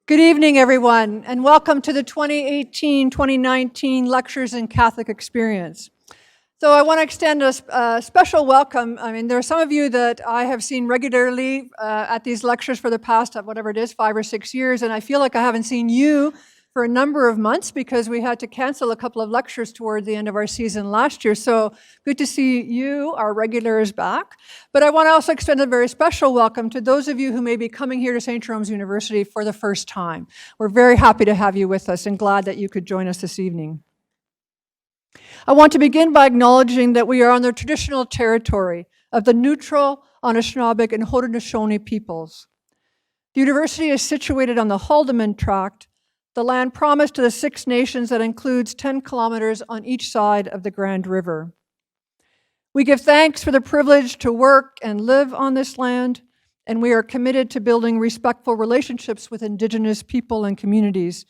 Good evening, everyone, and welcome to the 2018-2019 Lectures in Catholic Experience. So I want to extend a special welcome. I mean, there are some of you that I have seen regularly at these lectures for the past, whatever it is, 5 or 6 years, and I feel like I haven't seen you for a number of months because we had to cancel a couple of lectures toward the end of our season last year. So good to see you, our regulars, back. But I want to also extend a very special welcome to those of you who may be coming here to St. Jerome's University for the first time. We're very happy to have you with us and glad that you could join us this evening. I want to begin by acknowledging that we are on the traditional territory of the neutral, Anishinaabe, and Haudenosaunee peoples. The university is situated on the Haldimand Tract, the land promised to the Six Nations that includes 10 kilometers on each side of the Grand River. We give thanks for the privilege to work and live on this land, and we are committed to building respectful relationships with Indigenous people and communities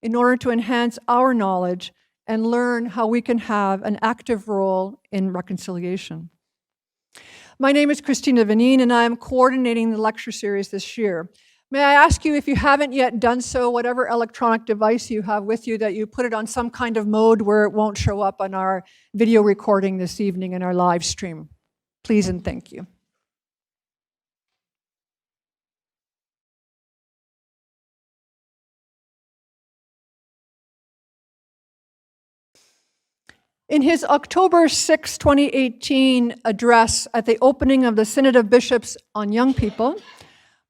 in order to enhance our knowledge and learn how we can have an active role in reconciliation. My name is Christina Vanine, and I am coordinating the lecture series this year. May I ask you, if you haven't yet done so, whatever electronic device you have with you, that you put it on some kind of mode where it won't show up on our video recording this evening in our live stream. Please and thank you. In his October 6, 2018 address at the opening of the Synod of Bishops on Young People,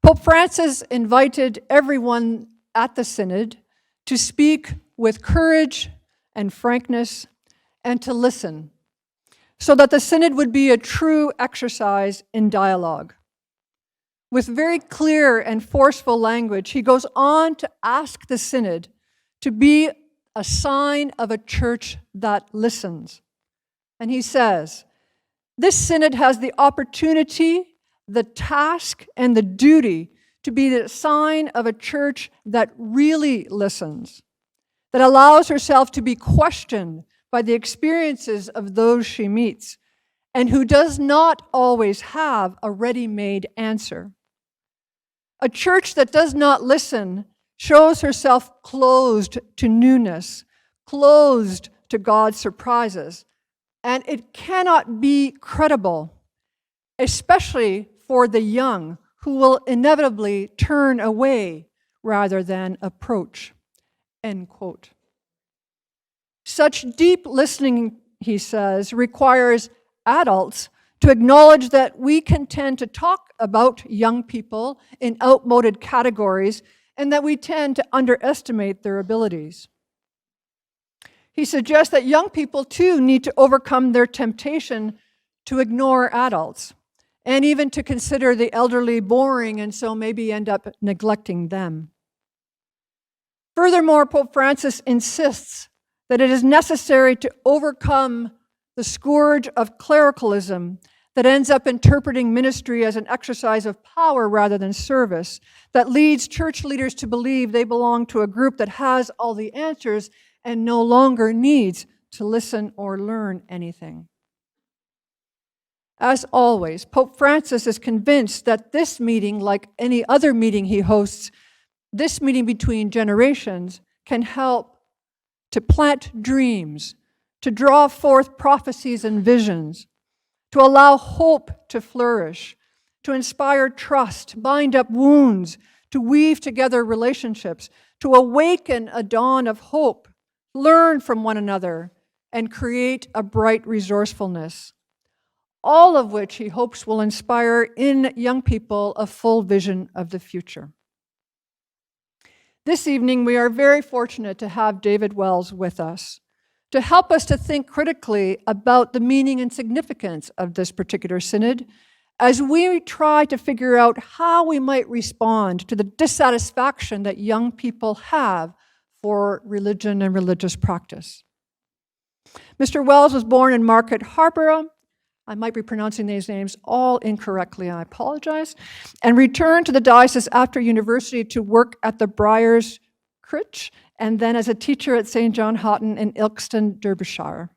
Pope Francis invited everyone at the Synod to speak with courage and frankness and to listen, so that the Synod would be a true exercise in dialogue. With very clear and forceful language, he goes on to ask the Synod to be a sign of a church that listens. And he says, this Synod has the opportunity, the task, and the duty to be the sign of a church that really listens, that allows herself to be questioned by the experiences of those she meets, and who does not always have a ready-made answer. A church that does not listen shows herself closed to newness, closed to God's surprises, and it cannot be credible, especially for the young, who will inevitably turn away rather than approach, end quote. Such deep listening, he says, requires adults to acknowledge that we can tend to talk about young people in outmoded categories and that we tend to underestimate their abilities. He suggests that young people, too, need to overcome their temptation to ignore adults and even to consider the elderly boring and so maybe end up neglecting them. Furthermore, Pope Francis insists that it is necessary to overcome the scourge of clericalism that ends up interpreting ministry as an exercise of power rather than service, that leads church leaders to believe they belong to a group that has all the answers and no longer needs to listen or learn anything. As always, Pope Francis is convinced that this meeting, like any other meeting he hosts, this meeting between generations, can help to plant dreams, to draw forth prophecies and visions, to allow hope to flourish, to inspire trust, bind up wounds, to weave together relationships, to awaken a dawn of hope, learn from one another, and create a bright resourcefulness. All of which he hopes will inspire in young people a full vision of the future. This evening, we are very fortunate to have David Wells with us to help us to think critically about the meaning and significance of this particular synod as we try to figure out how we might respond to the dissatisfaction that young people have for religion and religious practice. Mr. Wells was born in Market Harborough. I might be pronouncing these names all incorrectly, I apologize, and returned to the diocese after university to work at the Briars Critch and then as a teacher at St. John Houghton in Ilkeston, Derbyshire.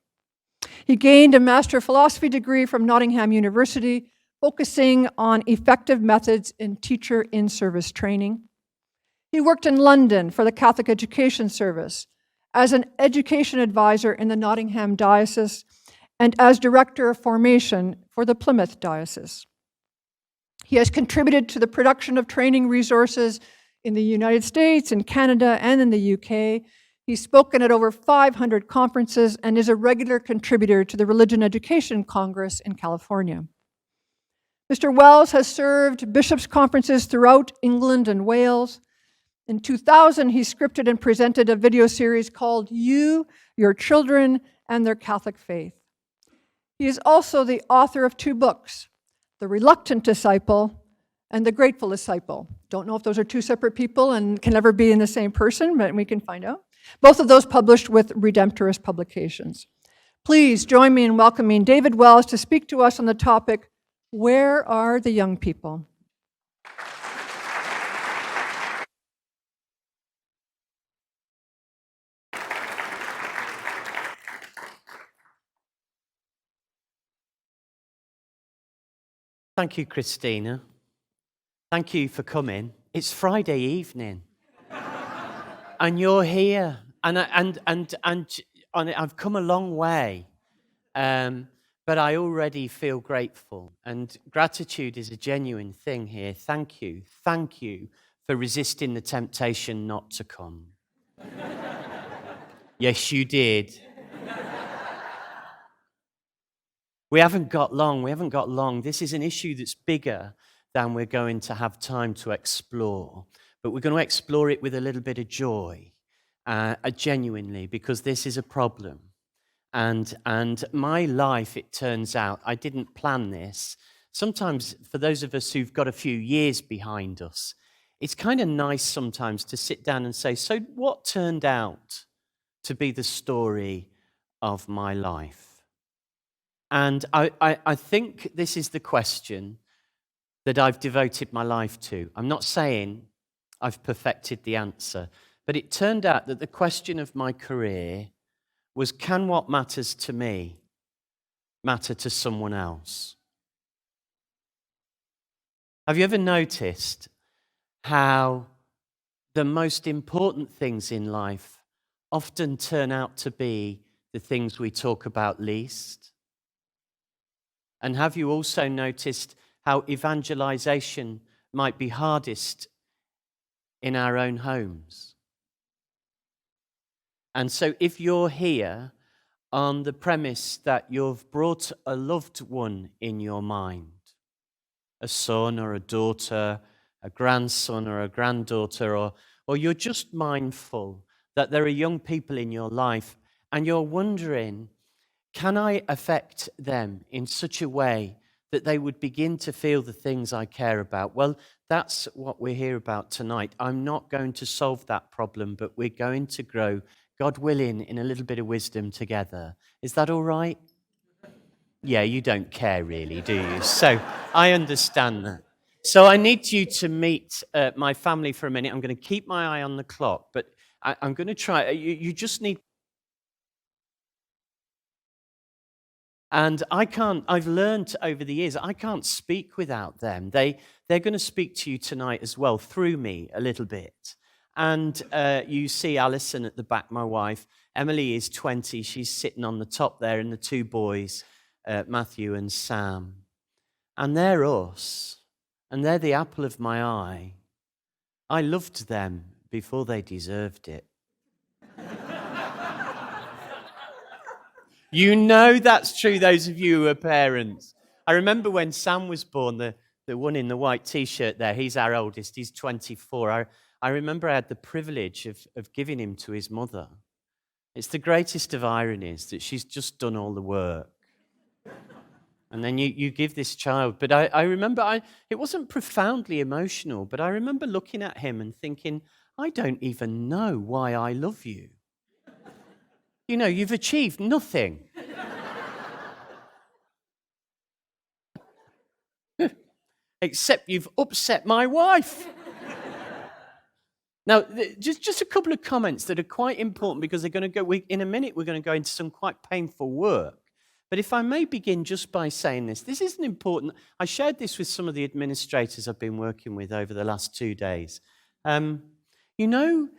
He gained a Master of Philosophy degree from Nottingham University, focusing on effective methods in teacher in-service training. He worked in London for the Catholic Education Service as an education advisor in the Nottingham Diocese and as Director of Formation for the Plymouth Diocese. He has contributed to the production of training resources in the United States, in Canada, and in the UK. He's spoken at over 500 conferences and is a regular contributor to the Religion Education Congress in California. Mr. Wells has served bishops' conferences throughout England and Wales. In 2000, he scripted and presented a video series called You, Your Children, and Their Catholic Faith. He is also the author of 2 books, The Reluctant Disciple and The Grateful Disciple. Don't know if those are 2 separate people and can never be in the same person, but we can find out. Both of those published with Redemptorist Publications. Please join me in welcoming David Wells to speak to us on the topic, Where are the Young People? Thank you, Christina. Thank you for coming. It's Friday evening, and you're here, and I've come a long way, but I already feel grateful, and gratitude is a genuine thing here. Thank you for resisting the temptation not to come. Yes, you did. We haven't got long. This is an issue that's bigger than we're going to have time to explore. But we're going to explore it with a little bit of joy, genuinely, because this is a problem. And my life, it turns out, I didn't plan this. Sometimes, for those of us who've got a few years behind us, it's kind of nice sometimes to sit down and say, so what turned out to be the story of my life? And I think this is the question that I've devoted my life to. I'm not saying I've perfected the answer, but it turned out that the question of my career was, can what matters to me matter to someone else? Have you ever noticed how the most important things in life often turn out to be the things we talk about least? And have you also noticed how evangelization might be hardest in our own homes? And so if you're here on the premise that you've brought a loved one in your mind, a son or a daughter, a grandson or a granddaughter, or you're just mindful that there are young people in your life and you're wondering, can I affect them in such a way that they would begin to feel the things I care about? Well, that's what we're here about tonight. I'm not going to solve that problem, but we're going to grow, God willing, in a little bit of wisdom together. Is that all right? Yeah, you don't care really, do you? So I understand that. So I need you to meet my family for a minute. I'm going to keep my eye on the clock, but I'm going to try. You just need. And I've learned over the years, I can't speak without them. They're going to speak to you tonight as well, through me a little bit. And you see Alison at the back, my wife. Emily is 20. She's sitting on the top there, and the 2 boys, Matthew and Sam. And they're us. And they're the apple of my eye. I loved them before they deserved it. You know that's true, those of you who are parents. I remember when Sam was born, the one in the white T-shirt there, he's our oldest, he's 24. I remember I had the privilege of giving him to his mother. It's the greatest of ironies that she's just done all the work. And then you give this child. But I remember, it wasn't profoundly emotional, but I remember looking at him and thinking, I don't even know why I love you. You know, you've achieved nothing. Except you've upset my wife. Now, just a couple of comments that are quite important because they're going to go, in a minute, we're going to go into some quite painful work. But if I may begin just by saying this isn't important. I shared this with some of the administrators I've been working with over the last 2 days. You know,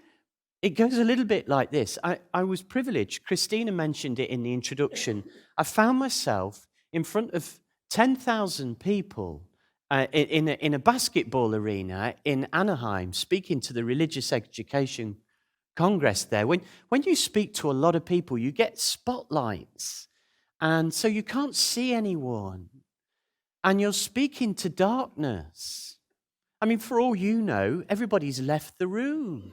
it goes a little bit like this. I was privileged. Christina mentioned it in the introduction. I found myself in front of 10,000 people in a basketball arena in Anaheim, speaking to the Religious Education Congress there. When you speak to a lot of people, you get spotlights, and so you can't see anyone, and you're speaking to darkness. I mean, for all you know, everybody's left the room.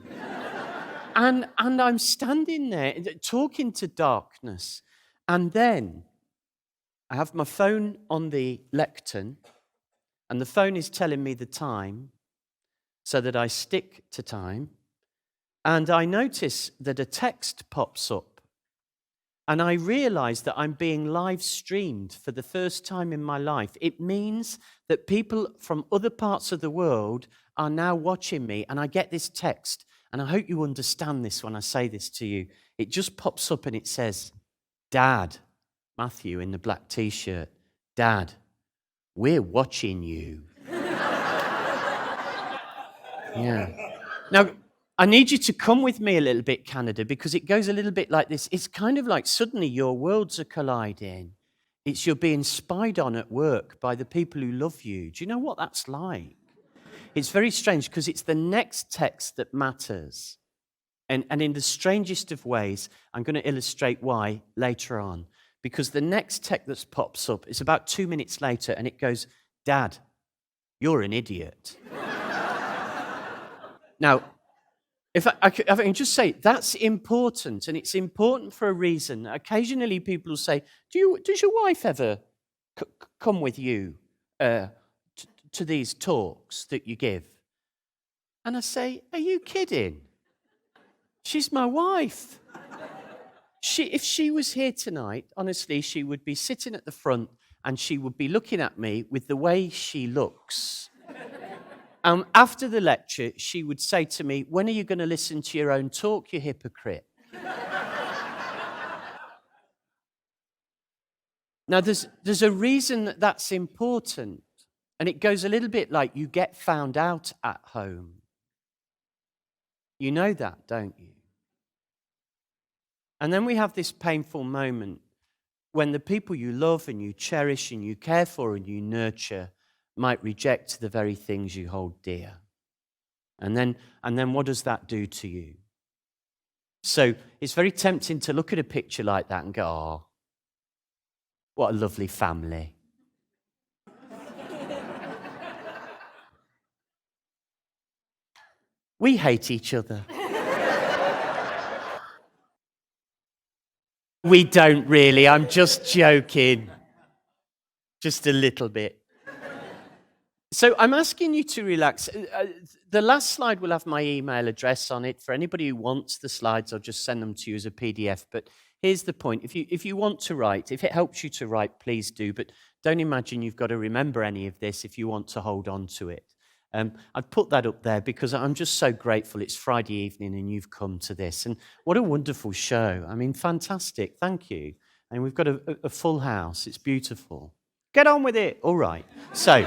And I'm standing there talking to darkness. And then I have my phone on the lectern, and the phone is telling me the time so that I stick to time. And I notice that a text pops up. And I realize that I'm being live streamed for the first time in my life. It means that people from other parts of the world are now watching me, and I get this text. And I hope you understand this when I say this to you. It just pops up and it says, Dad, Matthew in the black t-shirt, Dad, we're watching you. Yeah. Now, I need you to come with me a little bit, Canada, because it goes a little bit like this. It's kind of like suddenly your worlds are colliding. It's you're being spied on at work by the people who love you. Do you know what that's like? It's very strange because it's the next text that matters. And in the strangest of ways, I'm going to illustrate why later on. Because the next text that pops up is about 2 minutes later, and it goes, Dad, you're an idiot. Now, if I can just say, that's important, and it's important for a reason. Occasionally people will say, does your wife ever come with you to these talks that you give? And I say, are you kidding? She's my wife. If she was here tonight, honestly, she would be sitting at the front and she would be looking at me with the way she looks. After the lecture, she would say to me, when are you going to listen to your own talk, you hypocrite? Now, there's a reason that that's important. And it goes a little bit like you get found out at home. You know that, don't you? And then we have this painful moment when the people you love and you cherish and you care for and you nurture might reject the very things you hold dear. And then what does that do to you? So it's very tempting to look at a picture like that and go, oh, what a lovely family. We hate each other. We don't really. I'm just joking. Just a little bit. So I'm asking you to relax. The last slide will have my email address on it. For anybody who wants the slides, I'll just send them to you as a PDF. But here's the point. If you want to write, if it helps you to write, please do. But don't imagine you've got to remember any of this if you want to hold on to it. I've put that up there because I'm just so grateful it's Friday evening and you've come to this. And what a wonderful show. I mean, fantastic. Thank you. And we've got a full house. It's beautiful. Get on with it. All right. So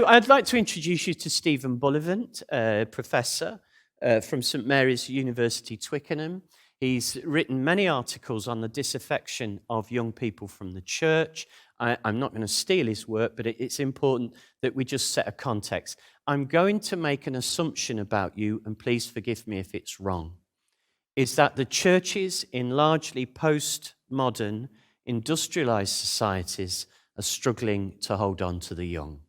I'd like to introduce you to Stephen Bullivant, professor from St Mary's University, Twickenham. He's written many articles on the disaffection of young people from the church. I'm not going to steal his work, but it's important that we just set a context. I'm going to make an assumption about you, and please forgive me if it's wrong, is that the churches in largely postmodern, industrialized societies are struggling to hold on to the young.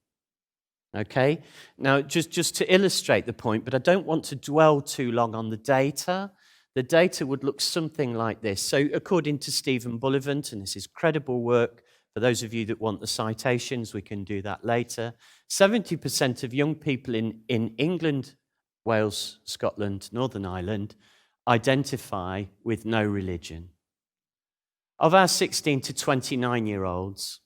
Okay? Now, just to illustrate the point, but I don't want to dwell too long on the data. The data would look something like this. So according to Stephen Bullivant, and this is credible work, for those of you that want the citations, we can do that later. 70% of young people in England, Wales, Scotland, Northern Ireland, identify with no religion. Of our 16 to 29-year-olds,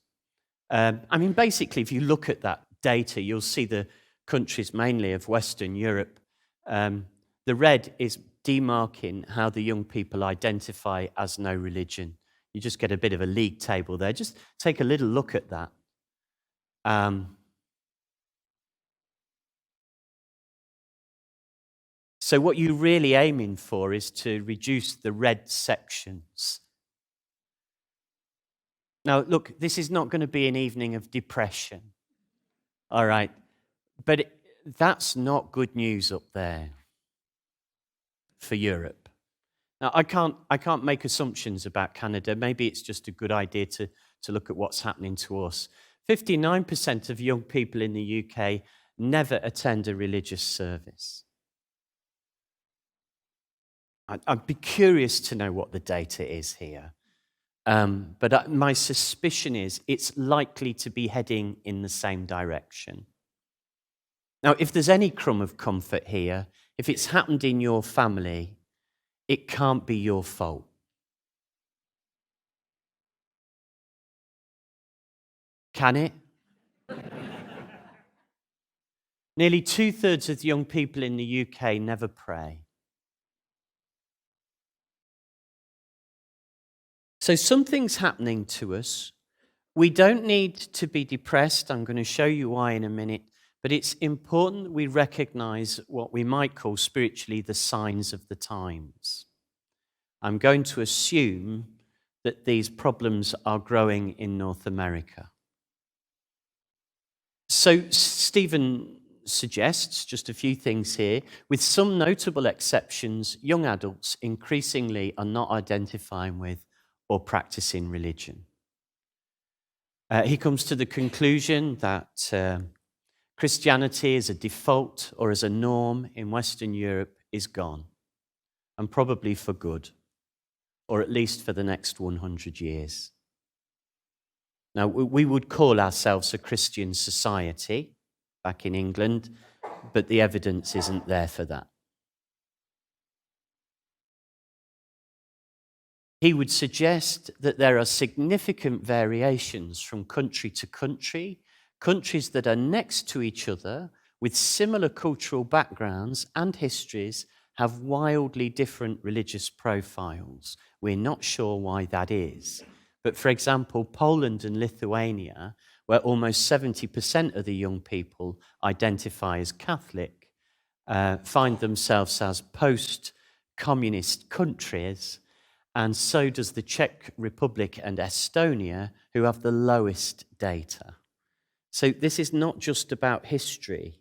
basically, if you look at that data, you'll see the countries mainly of Western Europe. The red is demarking how the young people identify as no religion. You just get a bit of a league table there. Just take a little look at that. So what you're really aiming for is to reduce the red sections. Now, look, this is not going to be an evening of depression, all right? But that's not good news up there for Europe. Now, I can't make assumptions about Canada. Maybe it's just a good idea to look at what's happening to us. 59% of young people in the UK never attend a religious service. I'd be curious to know what the data is here. But my suspicion is it's likely to be heading in the same direction. Now, if there's any crumb of comfort here, if it's happened in your family, it can't be your fault. Can it? Nearly 2/3 of the young people in the UK never pray. So something's happening to us. We don't need to be depressed. I'm going to show you why in a minute. But it's important that we recognize what we might call spiritually the signs of the times. I'm going to assume that these problems are growing in North America. So Stephen suggests just a few things here. With some notable exceptions, young adults increasingly are not identifying with or practicing religion. He comes to the conclusion that Christianity as a default or as a norm in Western Europe is gone, and probably for good, or at least for the next 100 years. Now, we would call ourselves a Christian society back in England, but the evidence isn't there for that. He would suggest that there are significant variations from country to country, countries that are next to each other with similar cultural backgrounds and histories have wildly different religious profiles. We're not sure why that is. But for example, Poland and Lithuania, where almost 70% of the young people identify as Catholic, find themselves as post-communist countries, and so does the Czech Republic and Estonia, who have the lowest data. So this is not just about history.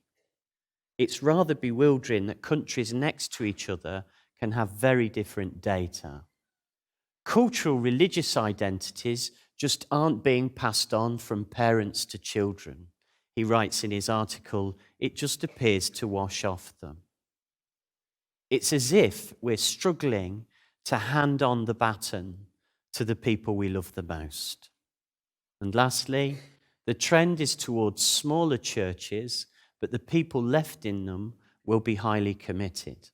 It's rather bewildering that countries next to each other can have very different data. Cultural religious identities just aren't being passed on from parents to children. He writes in his article, it just appears to wash off them. It's as if we're struggling to hand on the baton to the people we love the most. And lastly, the trend is towards smaller churches, but the people left in them will be highly committed.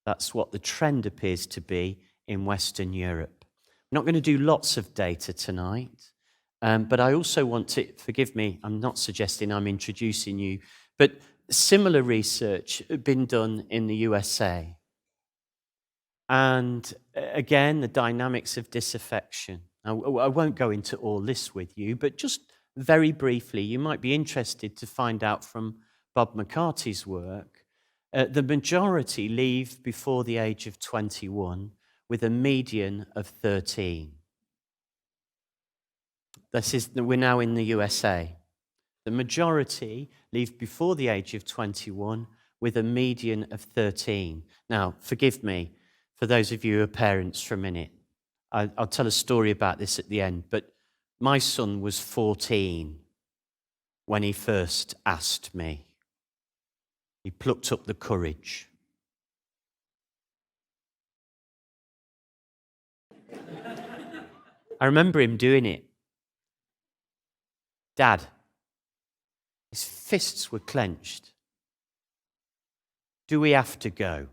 That's what the trend appears to be in Western Europe. I'm not going to do lots of data tonight, but I also want to, forgive me, I'm not suggesting I'm introducing you, but similar research had been done in the USA. And again, the dynamics of disaffection. I won't go into all this with you, but just very briefly, you might be interested to find out from Bob McCarty's work, the majority leave before the age of 21 with a median of 13. We're now in the USA. The majority leave before the age of 21 with a median of 13. Now, forgive me, for those of you who are parents for a minute, I'll tell a story about this at the end, but my son was 14 when he first asked me. He plucked up the courage. I remember him doing it. Dad, his fists were clenched. Do we have to go?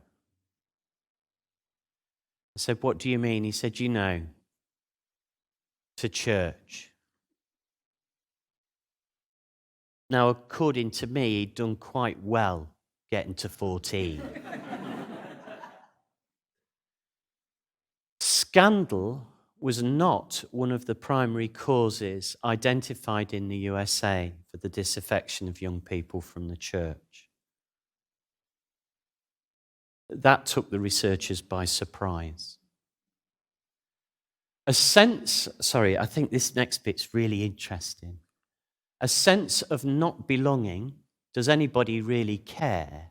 I said, what do you mean? He said, you know, to church. Now, according to me, he'd done quite well getting to 14. Scandal was not one of the primary causes identified in the USA for the disaffection of young people from the church. that took the researchers by surprise. I think this next bit's really interesting. A sense of not belonging. Does anybody really care?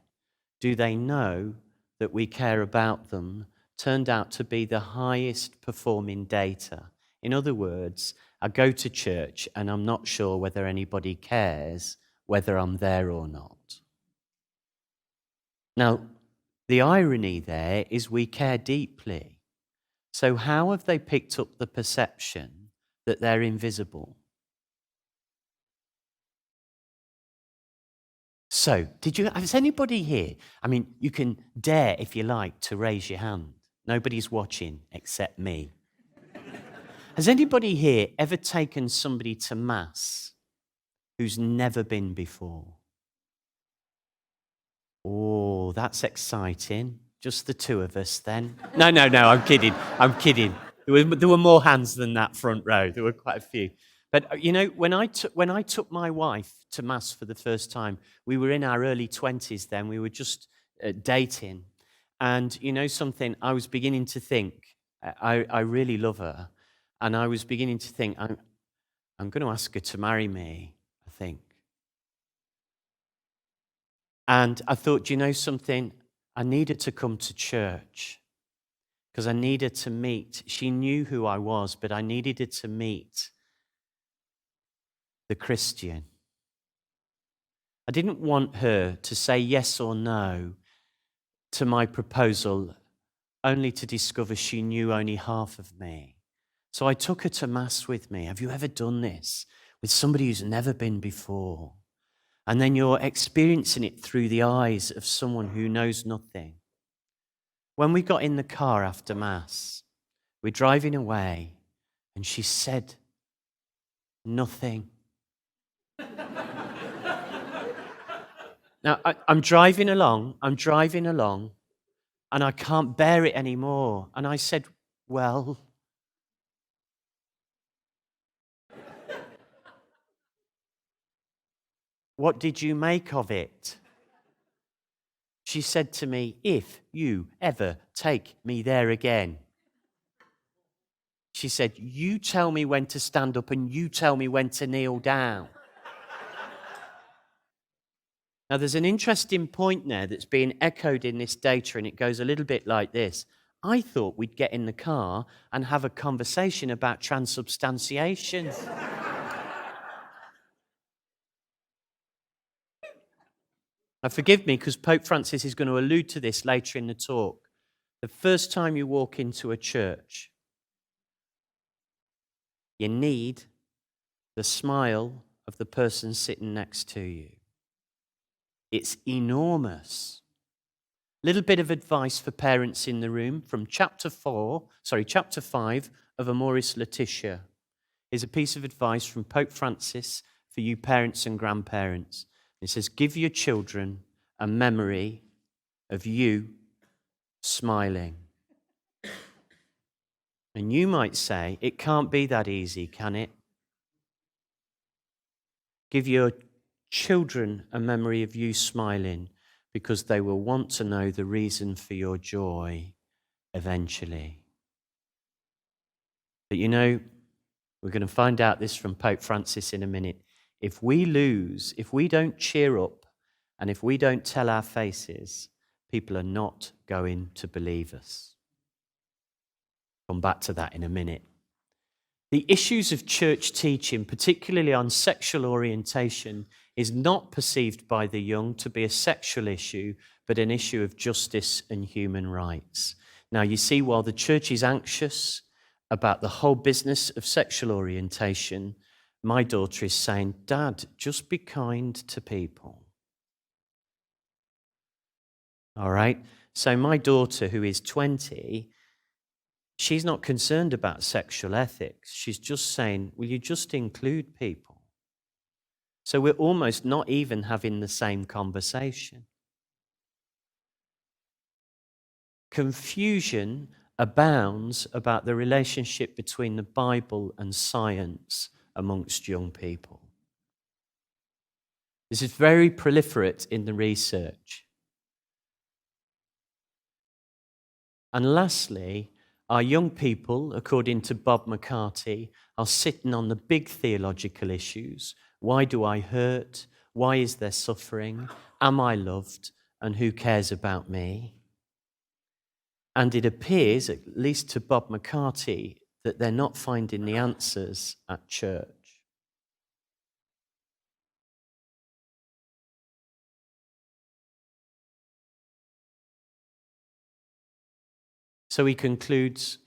Do they know that we care about them? Turned out to be the highest performing data. In other words, I go to church and I'm not sure whether anybody cares whether I'm there or not. Now, the irony there is we care deeply. So how have they picked up the perception that they're invisible? So, has anybody here, I mean, you can dare, if you like, to raise your hand. Nobody's watching except me. Has anybody here ever taken somebody to Mass who's never been before? Oh, that's exciting. Just the two of us then. No, I'm kidding. There were more hands than that front row. There were quite a few. But you know, when I took my wife to Mass for the first time, we were in our early 20s then. We were just dating. And you know something, I was beginning to think, I really love her. And I was beginning to think, I'm going to ask her to marry me, I think. And I thought, you know something? I needed to come to church because I needed to meet. She knew who I was, but I needed her to meet the Christian. I didn't want her to say yes or no to my proposal, only to discover she knew only half of me. So I took her to Mass with me. Have you ever done this with somebody who's never been before? And then you're experiencing it through the eyes of someone who knows nothing. When we got in the car after Mass, we're driving away, and she said nothing. Now, I'm driving along, and I can't bear it anymore. And I said, well, what did you make of it? She said to me, if you ever take me there again. She said, you tell me when to stand up and you tell me when to kneel down. Now, there's an interesting point there that's being echoed in this data, and it goes a little bit like this. I thought we'd get in the car and have a conversation about transubstantiation. Now, forgive me, because Pope Francis is going to allude to this later in the talk. The first time you walk into a church, you need the smile of the person sitting next to you. It's enormous. Little bit of advice for parents in the room from chapter 5 of Amoris Laetitia. Here's a piece of advice from Pope Francis for you parents and grandparents. It says, give your children a memory of you smiling. And you might say, it can't be that easy, can it? Give your children a memory of you smiling, because they will want to know the reason for your joy eventually. But you know, we're going to find out this from Pope Francis in a minute. If we don't cheer up, and if we don't tell our faces, people are not going to believe us. Come back to that in a minute. The issues of church teaching, particularly on sexual orientation, is not perceived by the young to be a sexual issue, but an issue of justice and human rights. Now, you see, while the church is anxious about the whole business of sexual orientation, my daughter is saying, Dad, just be kind to people. All right? So my daughter, who is 20, she's not concerned about sexual ethics. She's just saying, will you just include people? So we're almost not even having the same conversation. Confusion abounds about the relationship between the Bible and science amongst young people. This is very proliferate in the research. And lastly, our young people, according to Bob McCarthy, are sitting on the big theological issues. Why do I hurt? Why is there suffering? Am I loved? And who cares about me? And it appears, at least to Bob McCarthy, that they're not finding the answers at church. So he concludes,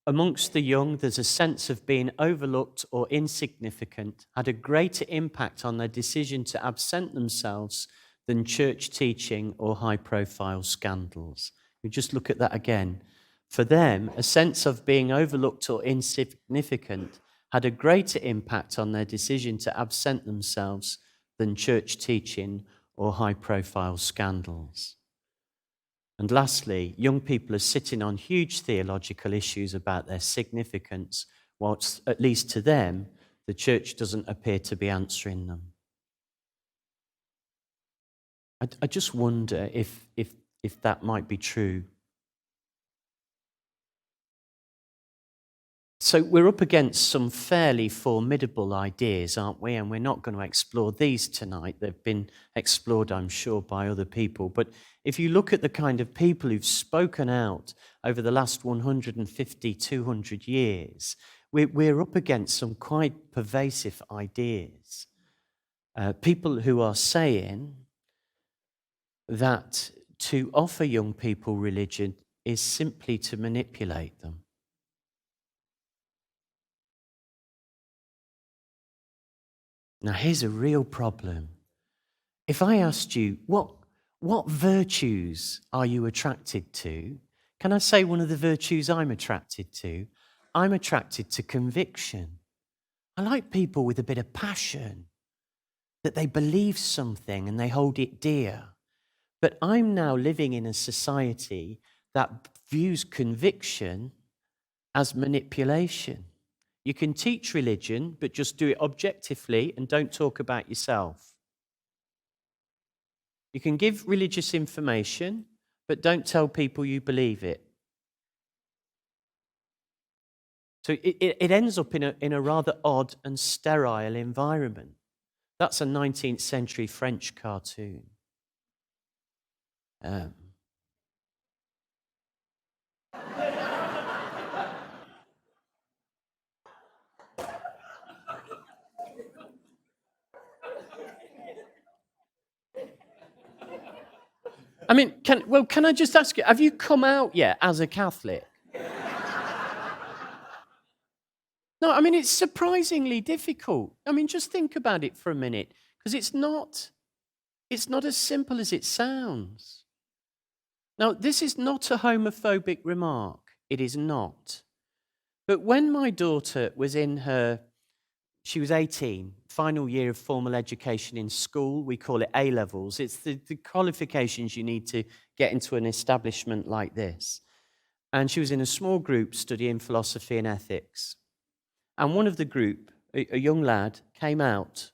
amongst the young, there's a sense of being overlooked or insignificant, had a greater impact on their decision to absent themselves than church teaching or high-profile scandals. We just look at that again. For them, a sense of being overlooked or insignificant had a greater impact on their decision to absent themselves than church teaching or high-profile scandals. And lastly, young people are sitting on huge theological issues about their significance, whilst, at least to them, the church doesn't appear to be answering them. I just wonder if that might be true. So we're up against some fairly formidable ideas, aren't we? And we're not going to explore these tonight. They've been explored, I'm sure, by other people. But if you look at the kind of people who've spoken out over the last 150, 200 years, we're up against some quite pervasive ideas. People who are saying that to offer young people religion is simply to manipulate them. Now, here's a real problem. If I asked you, what virtues are you attracted to? Can I say one of the virtues I'm attracted to? I'm attracted to conviction. I like people with a bit of passion, that they believe something and they hold it dear. But I'm now living in a society that views conviction as manipulation. You can teach religion, but just do it objectively and don't talk about yourself. You can give religious information, but don't tell people you believe it. So it ends up in a rather odd and sterile environment. That's a 19th century French cartoon. I mean, can I just ask you, have you come out yet as a Catholic? No, I mean, it's surprisingly difficult. I mean, just think about it for a minute, because it's not as simple as it sounds. Now, this is not a homophobic remark. It is not. But when my daughter was she was 18, final year of formal education in school, we call it A-levels. It's the qualifications you need to get into an establishment like this. And she was in a small group studying philosophy and ethics. And one of the group, a young lad, came out.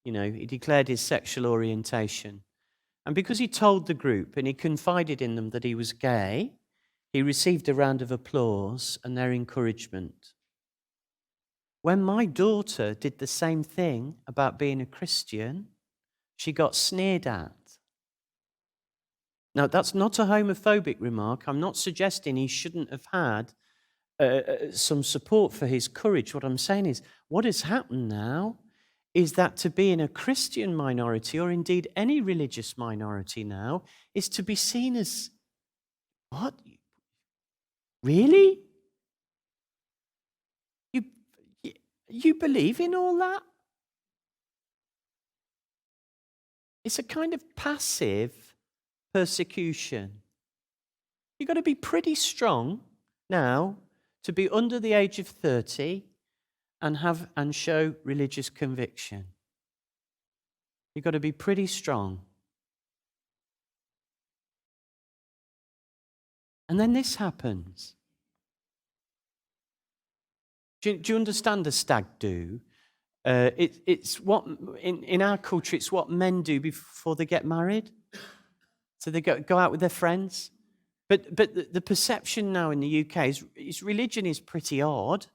He declared his sexual orientation. And because he told the group and he confided in them that he was gay, he received a round of applause and their encouragement. When my daughter did the same thing about being a Christian, she got sneered at. Now, that's not a homophobic remark. I'm not suggesting he shouldn't have had some support for his courage. What I'm saying is, what has happened now is that to be in a Christian minority, or indeed any religious minority now, is to be seen as, what? Really? You believe in all that? It's a kind of passive persecution. You've got to be pretty strong now to be under the age of 30 and show religious conviction. You've got to be pretty strong. And then this happens. Do you understand a stag do? It's what in our culture, it's what men do before they get married. So they go out with their friends. But the perception now in the UK is religion is pretty odd.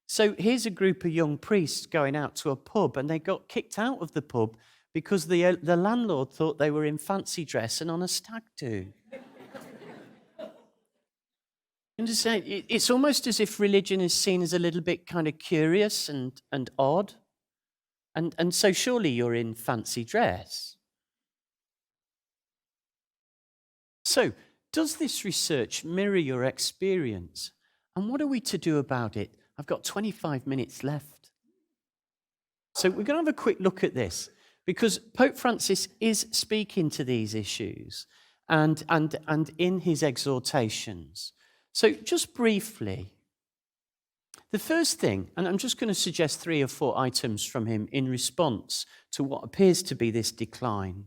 So here's a group of young priests going out to a pub, and they got kicked out of the pub because the landlord thought they were in fancy dress and on a stag do. I'm just saying, it's almost as if religion is seen as a little bit kind of curious and odd. And so surely you're in fancy dress. So does this research mirror your experience? And what are we to do about it? I've got 25 minutes left. So we're going to have a quick look at this, because Pope Francis is speaking to these issues and in his exhortations. So just briefly, the first thing, and I'm just going to suggest 3 or 4 items from him in response to what appears to be this decline.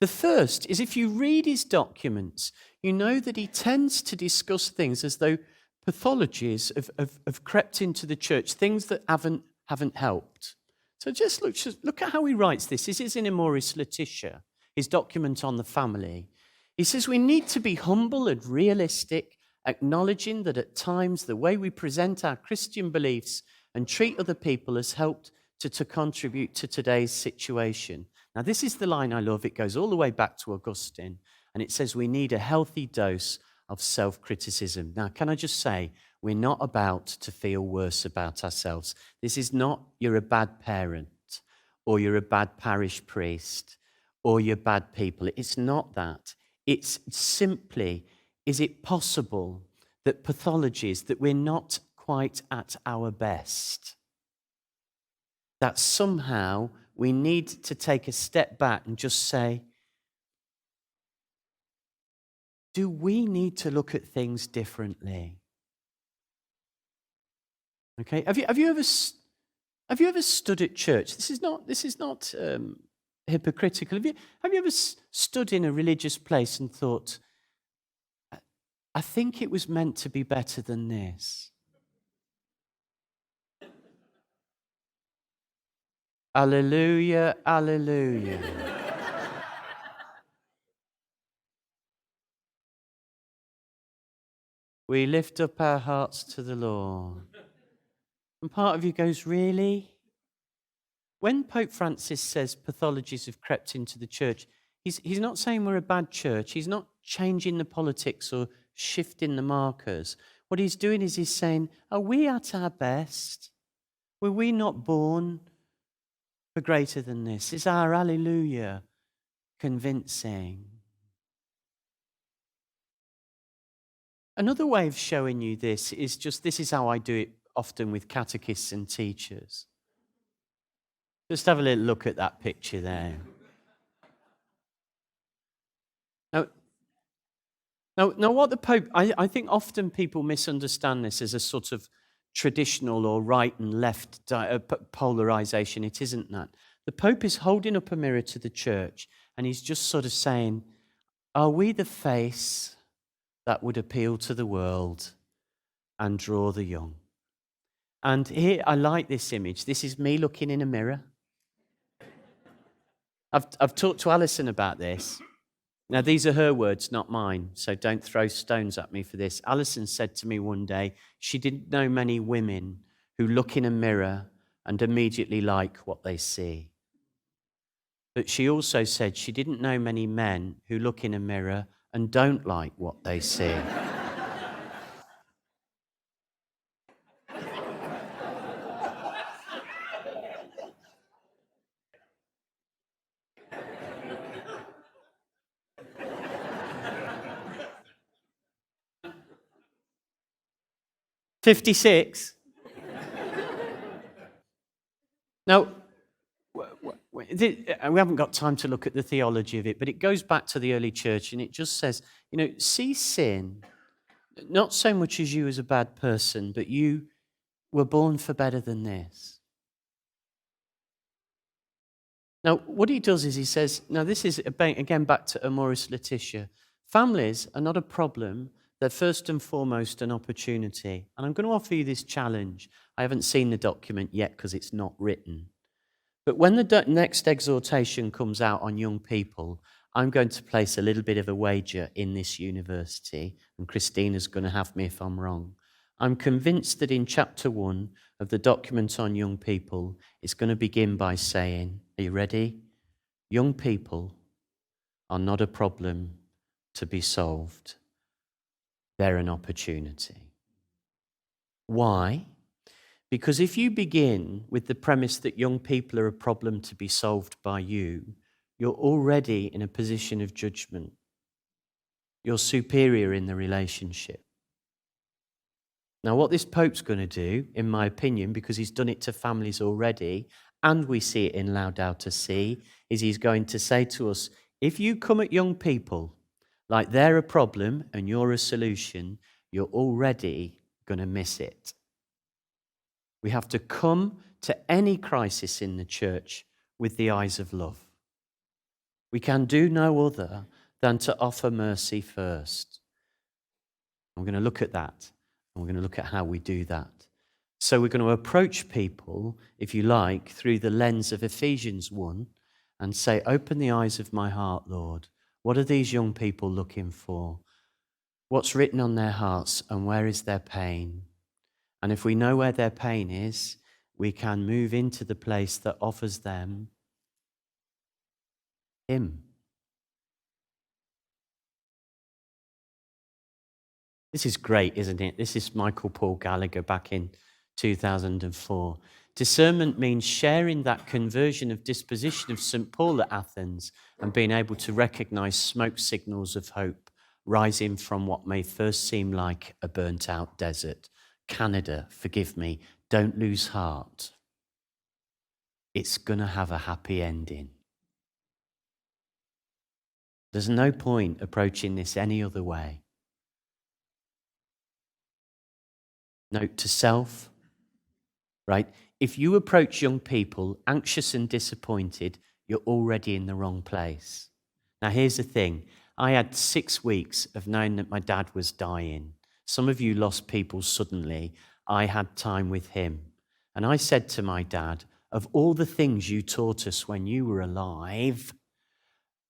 The first is, if you read his documents, you know that he tends to discuss things as though pathologies have crept into the church, things that haven't helped. So just look at how he writes this. This is in Amoris Laetitia, his document on the family. He says, we need to be humble and realistic, acknowledging that at times the way we present our Christian beliefs and treat other people has helped to contribute to today's situation. Now, this is the line I love. It goes all the way back to Augustine, and it says we need a healthy dose of self-criticism. Now, can I just say, we're not about to feel worse about ourselves. This is not you're a bad parent, or you're a bad parish priest, or you're bad people. It's not that. It's simply, is it possible that pathologies, that we're not quite at our best, that somehow we need to take a step back and just say, do we need to look at things differently? Okay, have you ever stood at church? This is not hypocritical. Have you ever stood in a religious place and thought, I think it was meant to be better than this? Alleluia, alleluia. We lift up our hearts to the Lord. And part of you goes, really? When Pope Francis says pathologies have crept into the church, he's not saying we're a bad church. He's not changing the politics or shifting the markers. What he's doing is he's saying, are we at our best? Were we not born for greater than this? Is our alleluia convincing? Another way of showing you this is how I do it often with catechists and teachers. Just have a little look at that picture there. Now, what the Pope, I think often people misunderstand this as a sort of traditional or right and left polarization. It isn't that. The Pope is holding up a mirror to the church, and he's just sort of saying, are we the face that would appeal to the world and draw the young? And here, I like this image. This is me looking in a mirror. I've talked to Alison about this. Now, these are her words, not mine, so don't throw stones at me for this. Alison said to me one day she didn't know many women who look in a mirror and immediately like what they see. But she also said she didn't know many men who look in a mirror and don't like what they see. "56? Now, we haven't got time to look at the theology of it, but it goes back to the early church, and it just says, see sin, not so much as you as a bad person, but you were born for better than this. Now, what he does is he says, now this is, again, back to Amoris Laetitia. Families are not a problem. They're first and foremost an opportunity. And I'm going to offer you this challenge. I haven't seen the document yet because it's not written. But when the next exhortation comes out on young people, I'm going to place a little bit of a wager in this university, and Christina's going to have me if I'm wrong. I'm convinced that in chapter 1 of the document on young people, it's going to begin by saying, are you ready? Young people are not a problem to be solved. They're an opportunity. Why? Because if you begin with the premise that young people are a problem to be solved by you, you're already in a position of judgment. You're superior in the relationship. Now, what this Pope's going to do, in my opinion, because he's done it to families already, and we see it in Laudato Si, is he's going to say to us, if you come at young people like they're a problem and you're a solution, you're already going to miss it. We have to come to any crisis in the church with the eyes of love. We can do no other than to offer mercy first. I'm going to look at that, and we're going to look at how we do that. So we're going to approach people, if you like, through the lens of Ephesians 1 and say, open the eyes of my heart, Lord. What are these young people looking for? What's written on their hearts, and where is their pain? And if we know where their pain is, we can move into the place that offers them Him. This is great, isn't it? This is Michael Paul Gallagher back in 2004. Discernment means sharing that conversion of disposition of St. Paul at Athens and being able to recognize smoke signals of hope rising from what may first seem like a burnt-out desert. Canada, forgive me, don't lose heart. It's going to have a happy ending. There's no point approaching this any other way. Note to self, right? If you approach young people anxious and disappointed, you're already in the wrong place. Now, here's the thing. I had 6 weeks of knowing that my dad was dying. Some of you lost people suddenly. I had time with him. And I said to my dad, of all the things you taught us when you were alive,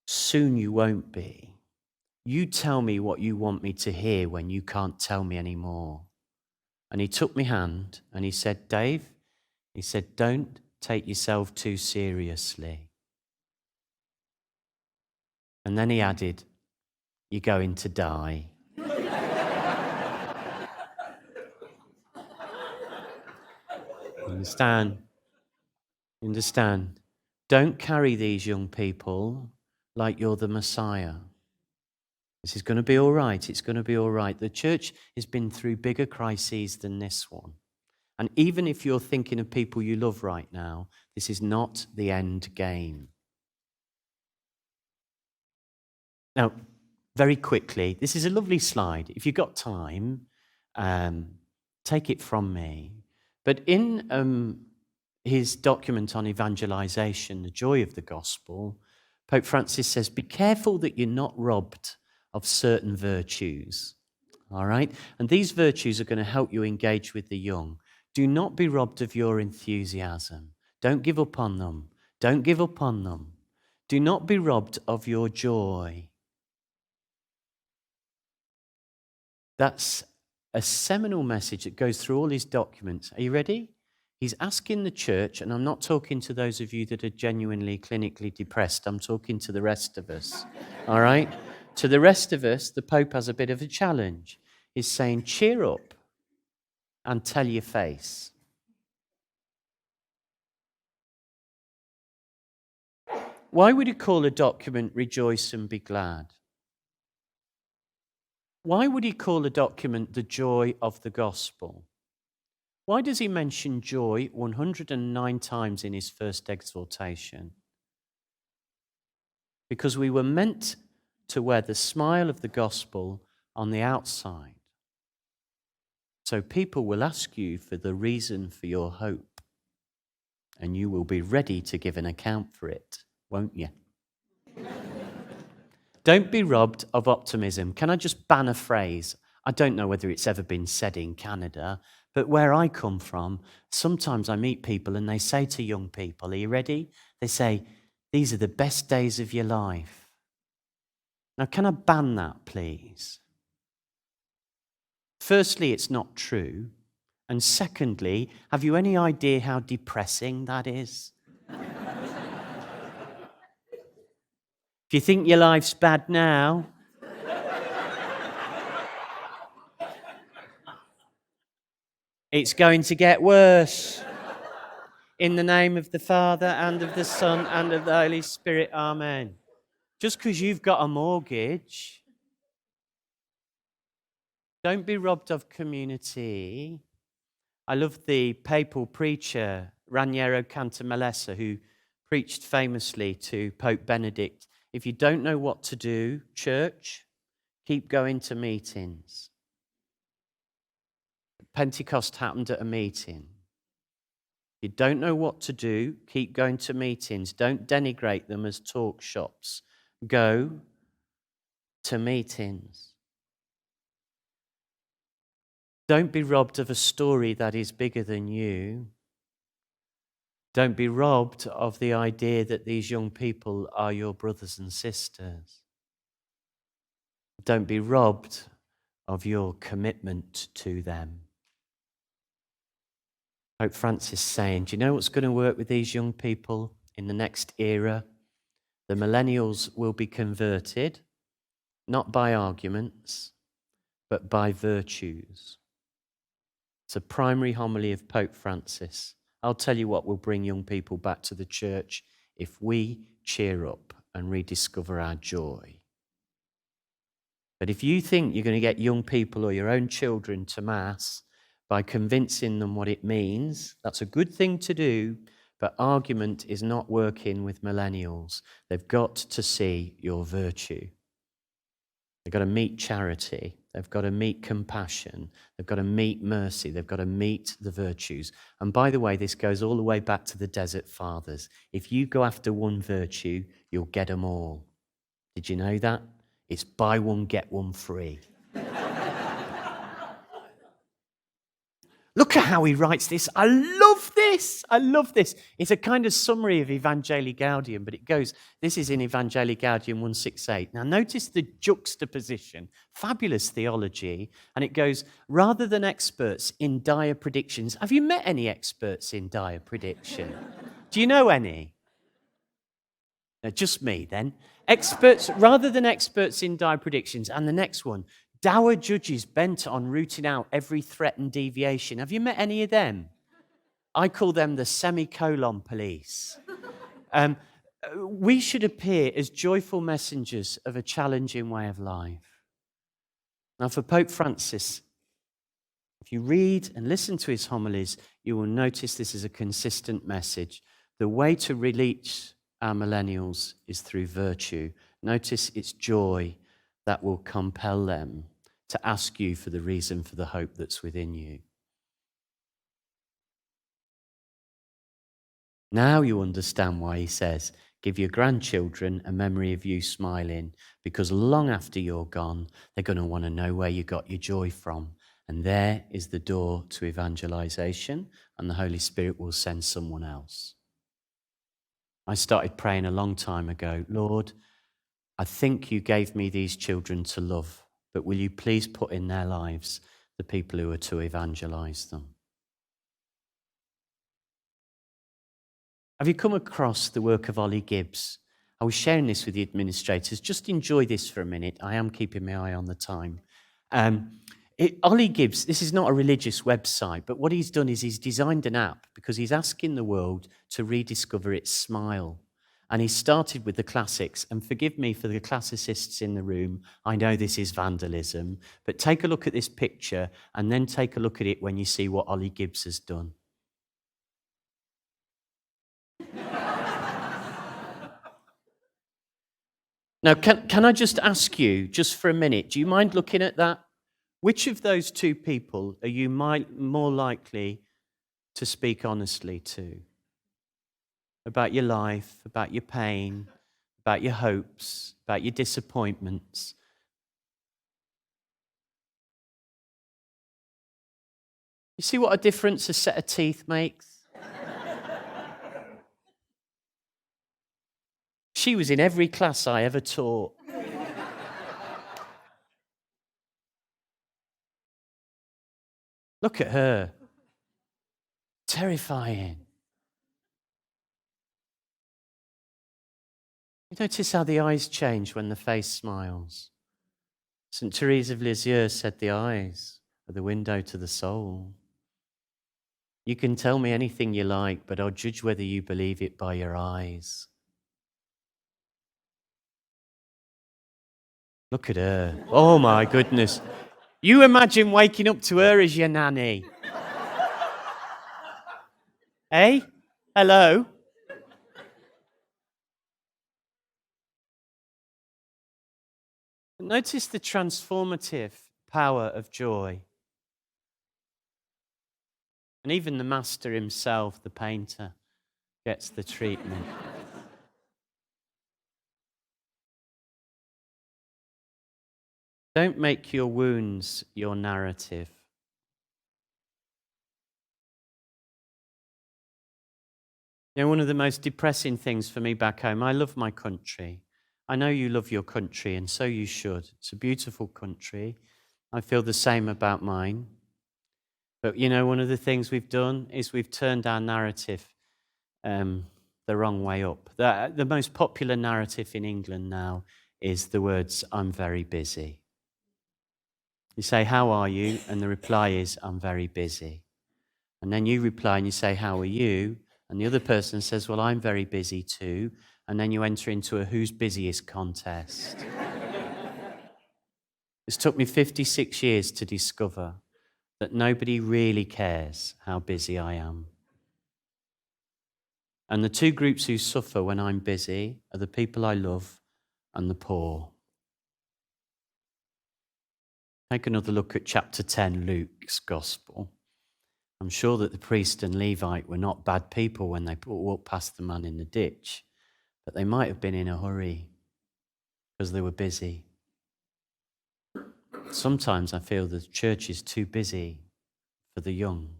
soon you won't be. You tell me what you want me to hear when you can't tell me anymore. And he took my hand and he said, Dave, he said, don't take yourself too seriously. And then he added, you're going to die. Understand? Understand? Don't carry these young people like you're the Messiah. This is going to be all right. It's going to be all right. The church has been through bigger crises than this one. And even if you're thinking of people you love right now, this is not the end game. Now, very quickly, this is a lovely slide. If you've got time, take it from me. But in his document on evangelization, the joy of the gospel, Pope Francis says, be careful that you're not robbed of certain virtues. All right? And these virtues are going to help you engage with the young. Do not be robbed of your enthusiasm. Don't give up on them. Don't give up on them. Do not be robbed of your joy. That's a seminal message that goes through all his documents. Are you ready? He's asking the church, and I'm not talking to those of you that are genuinely clinically depressed. I'm talking to the rest of us. All right? To the rest of us, the Pope has a bit of a challenge. He's saying, cheer up and tell your face. Why would he call a document Rejoice and Be Glad? Why would he call a document the joy of the gospel? Why does he mention joy 109 times in his first exhortation? Because we were meant to wear the smile of the gospel on the outside. So people will ask you for the reason for your hope, and you will be ready to give an account for it, won't you? Don't be robbed of optimism. Can I just ban a phrase? I don't know whether it's ever been said in Canada, but where I come from, sometimes I meet people and they say to young people, are you ready? They say, these are the best days of your life. Now, can I ban that, please? Firstly, it's not true. And secondly, have you any idea how depressing that is? If you think your life's bad now, it's going to get worse. In the name of the Father, and of the Son, and of the Holy Spirit, amen. Just because you've got a mortgage, don't be robbed of community. I love the papal preacher, Raniero Cantamalessa, who preached famously to Pope Benedict, if you don't know what to do, church, keep going to meetings. Pentecost happened at a meeting. You don't know what to do, keep going to meetings. Don't denigrate them as talk shops. Go to meetings. Don't be robbed of a story that is bigger than you. Don't be robbed of the idea that these young people are your brothers and sisters. Don't be robbed of your commitment to them. Pope Francis is saying, do you know what's going to work with these young people in the next era? The millennials will be converted, not by arguments, but by virtues. It's a primary homily of Pope Francis. I'll tell you what will bring young people back to the church if we cheer up and rediscover our joy. But if you think you're going to get young people or your own children to Mass by convincing them what it means, that's a good thing to do, but argument is not working with millennials. They've got to see your virtue. They've got to meet charity. They've got to meet compassion. They've got to meet mercy. They've got to meet the virtues. And by the way, this goes all the way back to the Desert Fathers. If you go after one virtue, you'll get them all. Did you know that? It's buy one, get one free. Look at how he writes this. I love this. I love this. It's a kind of summary of Evangelii Gaudium, but it goes, this is in Evangelii Gaudium 168. Now notice the juxtaposition, fabulous theology, and it goes, rather than experts in dire predictions. Have you met any experts in dire prediction? Do you know any? No, just me then. Experts, rather than experts in dire predictions. And the next one, dour judges bent on rooting out every threat and deviation. Have you met any of them? I call them the semicolon police. We should appear as joyful messengers of a challenging way of life. Now, for Pope Francis, if you read and listen to his homilies, you will notice this is a consistent message. The way to reach our millennials is through virtue. Notice it's joy that will compel them to ask you for the reason for the hope that's within you. Now you understand why he says, give your grandchildren a memory of you smiling, because long after you're gone, they're going to want to know where you got your joy from. And there is the door to evangelization, and the Holy Spirit will send someone else. I started praying a long time ago, Lord, I think you gave me these children to love, but will you please put in their lives the people who are to evangelize them? Have you come across the work of Ollie Gibbs? I was sharing this with the administrators. Just enjoy this for a minute. I am keeping my eye on the time. Ollie Gibbs, this is not a religious website, but what he's done is he's designed an app because he's asking the world to rediscover its smile. And he started with the classics. And forgive me for the classicists in the room. I know this is vandalism. But take a look at this picture and then take a look at it when you see what Ollie Gibbs has done. Now, can I just ask you, just for a minute, do you mind looking at that? Which of those two people are you more likely to speak honestly to? About your life, about your pain, about your hopes, about your disappointments. You see what a difference a set of teeth makes? She was in every class I ever taught. Look at her. Terrifying. You notice how the eyes change when the face smiles. St. Therese of Lisieux said the eyes are the window to the soul. You can tell me anything you like, but I'll judge whether you believe it by your eyes. Look at her. Oh my goodness. You imagine waking up to her as your nanny. Hey? Hello? Notice the transformative power of joy. And even the master himself, the painter, gets the treatment. Don't make your wounds your narrative. You know, one of the most depressing things for me back home, I love my country. I know you love your country, and so you should. It's a beautiful country. I feel the same about mine. But, you know, one of the things we've done is we've turned our narrative the wrong way up. The most popular narrative in England now is the words, I'm very busy. You say, how are you? And the reply is, I'm very busy. And then you reply and you say, how are you? And the other person says, well, I'm very busy too. And then you enter into a who's busiest contest. It's took me 56 years to discover that nobody really cares how busy I am. And the two groups who suffer when I'm busy are the people I love and the poor. Take another look at chapter 10, Luke's Gospel. I'm sure that the priest and Levite were not bad people when they walked past the man in the ditch, but they might have been in a hurry because they were busy. Sometimes I feel the church is too busy for the young.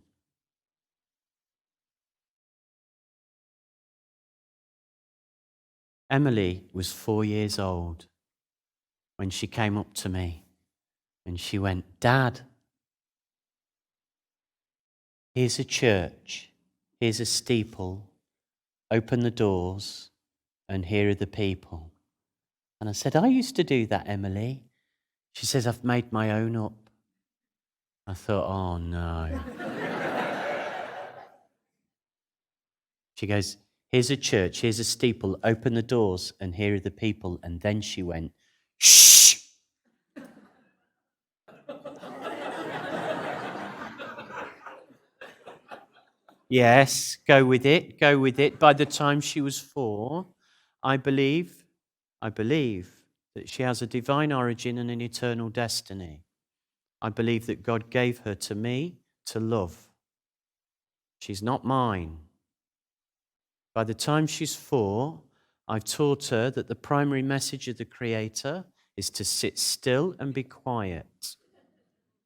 Emily was 4 years old when she came up to me and she went, Dad, here's a church, here's a steeple, open the doors, and here are the people. And I said, I used to do that, Emily. She says, I've made my own up. I thought, oh no. She goes, here's a church, here's a steeple, open the doors, and here are the people. And then she went, shh. Yes, go with it, go with it. By the time she was 4, I believe that she has a divine origin and an eternal destiny. I believe that God gave her to me to love. She's not mine. By the time she's 4, I've taught her that the primary message of the Creator is to sit still and be quiet.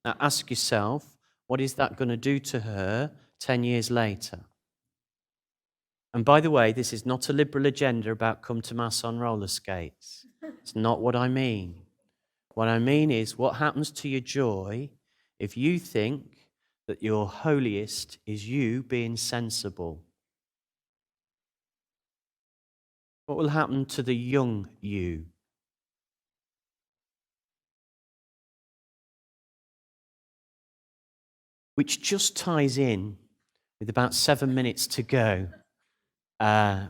Now ask yourself, what is that going to do to her 10 years later? And by the way, this is not a liberal agenda about come to Mass on roller skates. It's not what I mean. What I mean is, what happens to your joy if you think that your holiest is you being sensible? What will happen to the young you? Which just ties in with about 7 minutes to go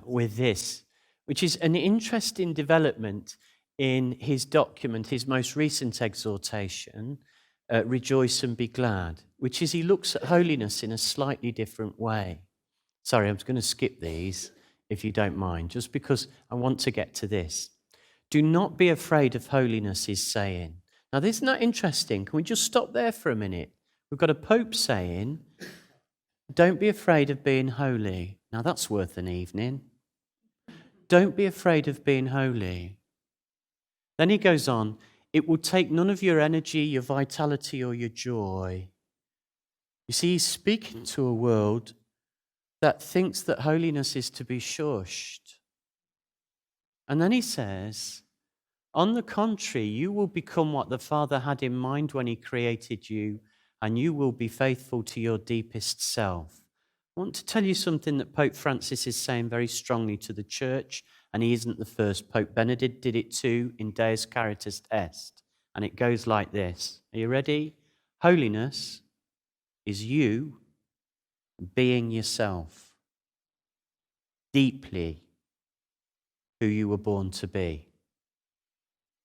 with this, which is an interesting development in his document, his most recent exhortation, Rejoice and Be Glad, which is he looks at holiness in a slightly different way. Sorry, I'm going to skip these, if you don't mind, just because I want to get to this. Do not be afraid of holiness, he's saying. Now, this is not interesting. Can we just stop there for a minute? We've got a pope saying, don't be afraid of being holy. Now, that's worth an evening. Don't be afraid of being holy. Then he goes on, it will take none of your energy, your vitality, or your joy. You see, he's speaking to a world that thinks that holiness is to be shushed. And then he says, on the contrary, you will become what the Father had in mind when he created you and you will be faithful to your deepest self. I want to tell you something that Pope Francis is saying very strongly to the church, and he isn't the first. Pope Benedict did it too in Deus Caritas Est, and it goes like this. Are you ready? Holiness is you being yourself, deeply who you were born to be.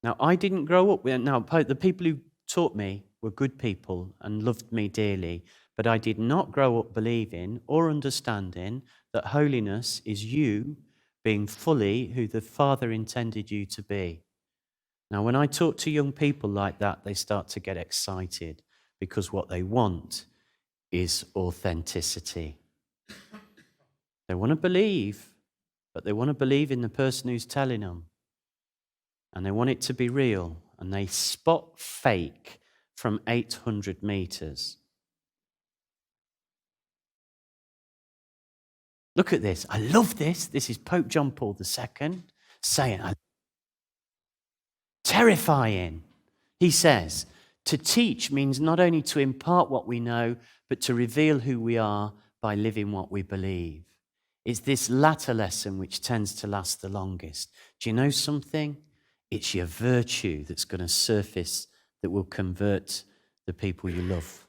Now, I didn't grow up with, now, the people who taught me were good people and loved me dearly, but I did not grow up believing or understanding that holiness is you being fully who the Father intended you to be. Now, when I talk to young people like that, they start to get excited because what they want is authenticity. They want to believe, but they want to believe in the person who's telling them. And they want it to be real. And they spot fake from 800 meters. Look at this. I love this. This is Pope John Paul II saying, terrifying. He says, to teach means not only to impart what we know, but to reveal who we are by living what we believe. It's this latter lesson which tends to last the longest. Do you know something? It's your virtue that's going to surface that will convert the people you love.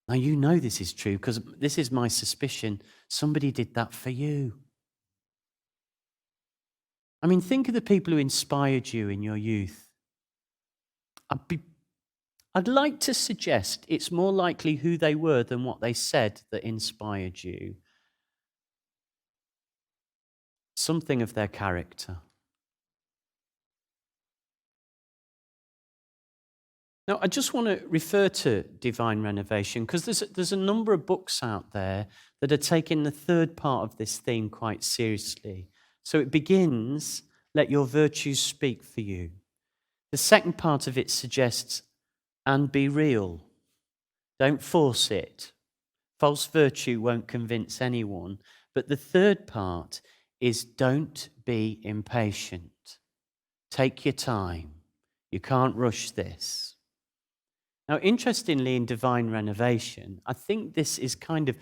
Now, you know this is true because this is my suspicion. Somebody did that for you. I mean, think of the people who inspired you in your youth. I'd like to suggest it's more likely who they were than what they said that inspired you. Something of their character. Now, I just want to refer to divine renovation because there's a number of books out there that are taking the third part of this theme quite seriously. So it begins, let your virtues speak for you. The second part of it suggests, and be real. Don't force it. False virtue won't convince anyone. But the third part is, don't be impatient. Take your time. You can't rush this. Now, interestingly, in divine renovation, I think this is kind of,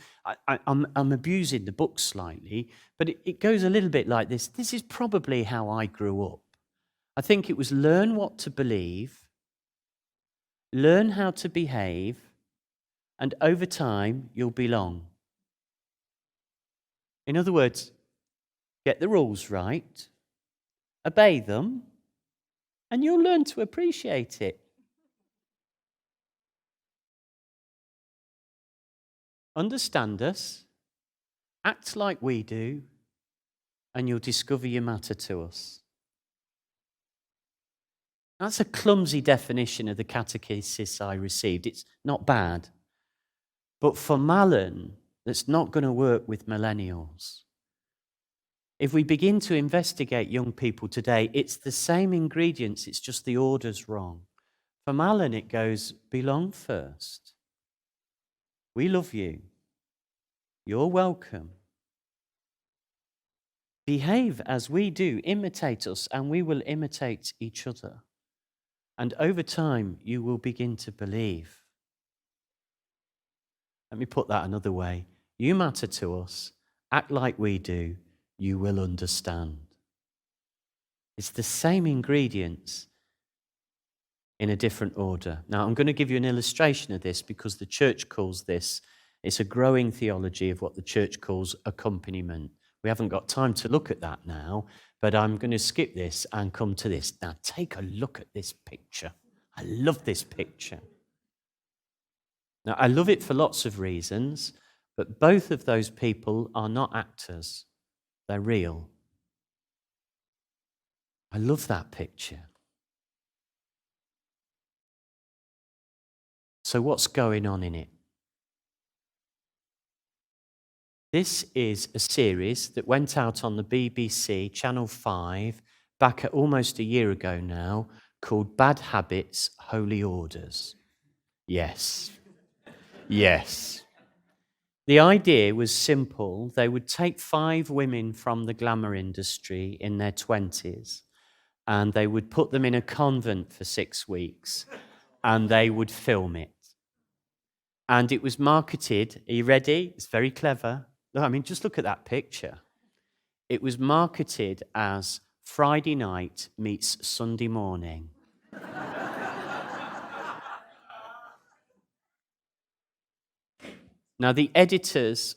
I'm abusing the book slightly, but it goes a little bit like this. This is probably how I grew up. I think it was learn what to believe, learn how to behave, and over time, you'll belong. In other words, get the rules right, obey them, and you'll learn to appreciate it. Understand us, act like we do, and you'll discover you matter to us. That's a clumsy definition of the catechesis I received. It's not bad. But for Malin, that's not going to work with millennials. If we begin to investigate young people today, it's the same ingredients, it's just the order's wrong. For Malin, it goes, belong first. We love you. You're welcome. Behave as we do. Imitate us, and we will imitate each other. And over time, you will begin to believe. Let me put that another way. You matter to us. Act like we do. You will understand. It's the same ingredients in a different order. Now, I'm going to give you an illustration of this because the church calls this, it's a growing theology of what the church calls accompaniment. We haven't got time to look at that now, but I'm going to skip this and come to this. Now, take a look at this picture. I love this picture. Now, I love it for lots of reasons, but both of those people are not actors. They're real. I love that picture. So what's going on in it? This is a series that went out on the BBC, Channel 5, back at almost a year ago now, called Bad Habits, Holy Orders. Yes. Yes. The idea was simple. They would take 5 women from the glamour industry in their 20s, and they would put them in a convent for 6 weeks, and they would film it. And it was marketed, are you ready? It's very clever. Look, I mean, just look at that picture. It was marketed as Friday night meets Sunday morning. Now, the editors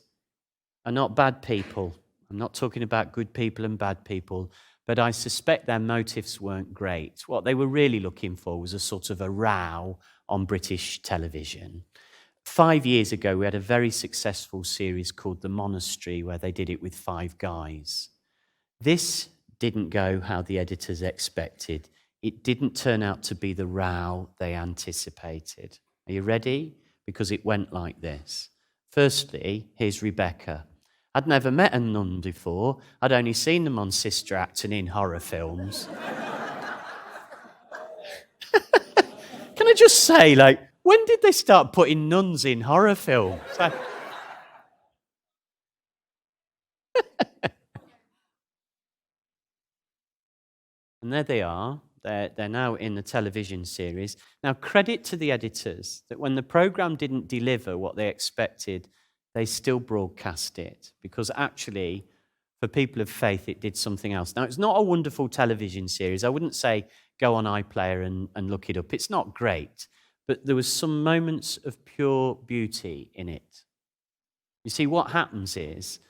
are not bad people. I'm not talking about good people and bad people, but I suspect their motives weren't great. What they were really looking for was a sort of a row on British television. 5 years ago, we had a very successful series called The Monastery, where they did it with 5 guys. This didn't go how the editors expected. It didn't turn out to be the row they anticipated. Are you ready? Because it went like this. Firstly, here's Rebecca. I'd never met a nun before. I'd only seen them on Sister Act and in horror films. Can I just say, when did they start putting nuns in horror films? And there they are. They're now in the television series. Now, credit to the editors that when the program didn't deliver what they expected, they still broadcast it, because actually, for people of faith, it did something else. Now, it's not a wonderful television series. I wouldn't say go on iPlayer and look it up. It's not great, but there was some moments of pure beauty in it. You see, what happens is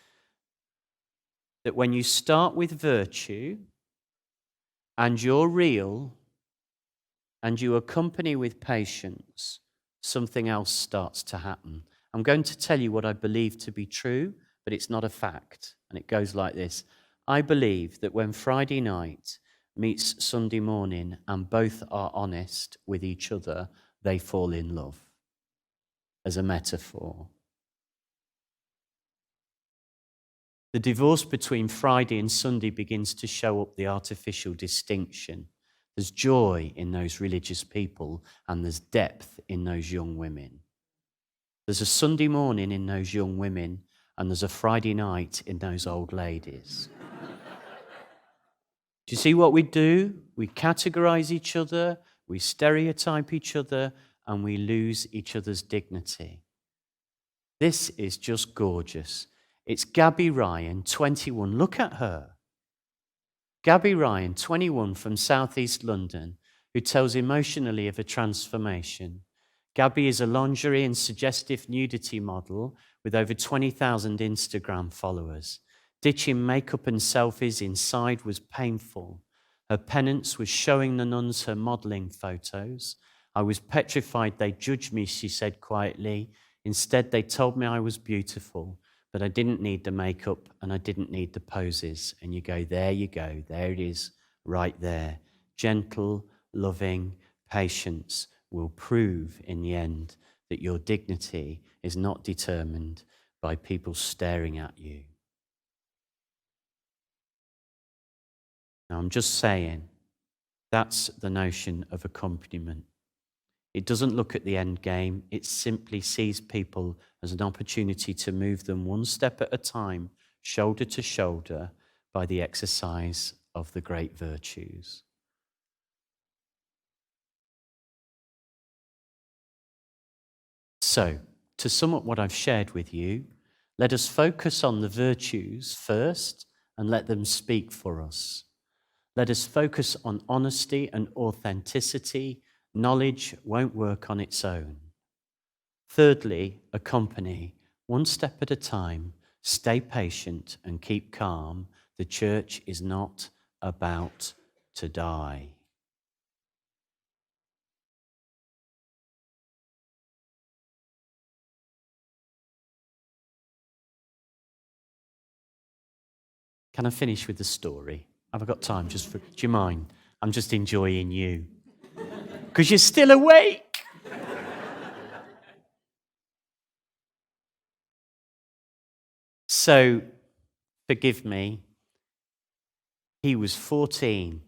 that when you start with virtue, and you're real, and you accompany with patience, something else starts to happen. I'm going to tell you what I believe to be true, but it's not a fact. And it goes like this. I believe that when Friday night meets Sunday morning and both are honest with each other, they fall in love. As a metaphor. The divorce between Friday and Sunday begins to show up the artificial distinction. There's joy in those religious people, and there's depth in those young women. There's a Sunday morning in those young women, and there's a Friday night in those old ladies. Do you see what we do? We categorize each other, we stereotype each other, and we lose each other's dignity. This is just gorgeous. It's Gabby Ryan, 21. Look at her. Gabby Ryan, 21, from southeast London, who tells emotionally of a transformation. Gabby is a lingerie and suggestive nudity model with over 20,000 Instagram followers. Ditching makeup and selfies inside was painful. Her penance was showing the nuns her modelling photos. I was petrified they'd judge me, she said quietly. Instead, they told me I was beautiful. But I didn't need the makeup and I didn't need the poses. And you go, there it is, right there. Gentle, loving patience will prove in the end that your dignity is not determined by people staring at you. Now, I'm just saying, that's the notion of accompaniment. It doesn't look at the end game. It simply sees people as an opportunity to move them one step at a time, shoulder to shoulder, by the exercise of the great virtues. So, to sum up what I've shared with you, let us focus on the virtues first and let them speak for us. Let us focus on honesty and authenticity. Knowledge won't work on its own. Thirdly, accompany, one step at a time, stay patient and keep calm. The church is not about to die. Can I finish with the story? Have I got time do you mind? I'm just enjoying you. Because you're still awake. So, forgive me, he was 14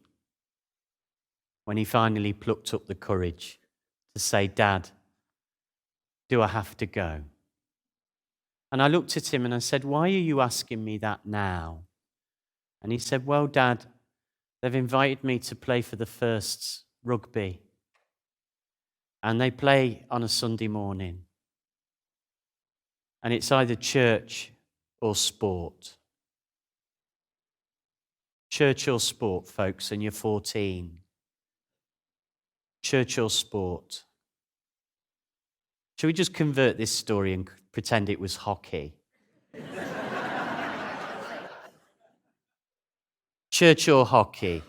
when he finally plucked up the courage to say, Dad, do I have to go? And I looked at him and I said, why are you asking me that now? And he said, well, Dad, they've invited me to play for the Firsts, rugby. And they play on a Sunday morning. And it's either church or sport. Church or sport, folks, and you're 14. Church or sport. Shall we just convert this story and pretend it was hockey? Church or hockey?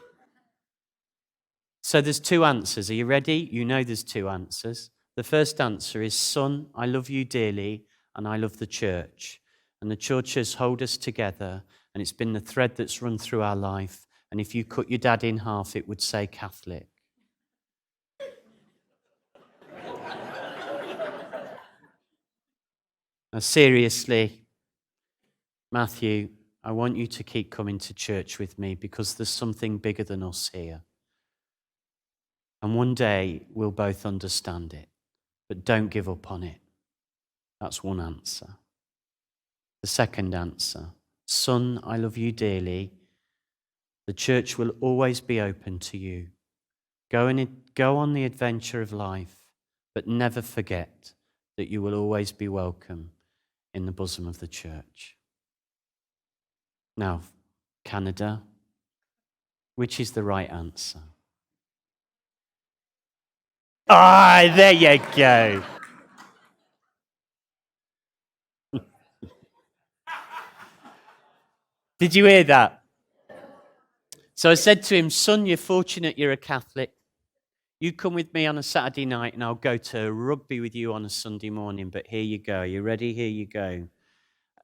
So there's two answers. Are you ready? You know there's two answers. The first answer is, son, I love you dearly and I love the church. And the churches hold us together, and it's been the thread that's run through our life. And if you cut your dad in half, it would say Catholic. Now, seriously, Matthew, I want you to keep coming to church with me because there's something bigger than us here. And one day we'll both understand it, but don't give up on it. That's one answer. The second answer, son, I love you dearly. The church will always be open to you. Go on the adventure of life, but never forget that you will always be welcome in the bosom of the church. Now, Canada, which is the right answer? Ah, there you go. Did you hear that? So I said to him, son, you're fortunate you're a Catholic. You come with me on a Saturday night and I'll go to rugby with you on a Sunday morning. But here you go. You ready? Here you go.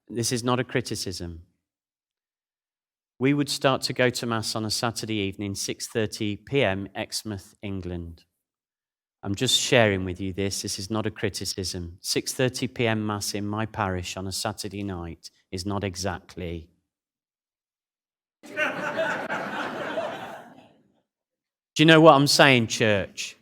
This is not a criticism. We would start to go to Mass on a Saturday evening, 6:30 p.m., Exmouth, England. I'm just sharing with you this. This is not a criticism. 6:30 p.m. Mass in my parish on a Saturday night is not exactly... Do you know what I'm saying, church?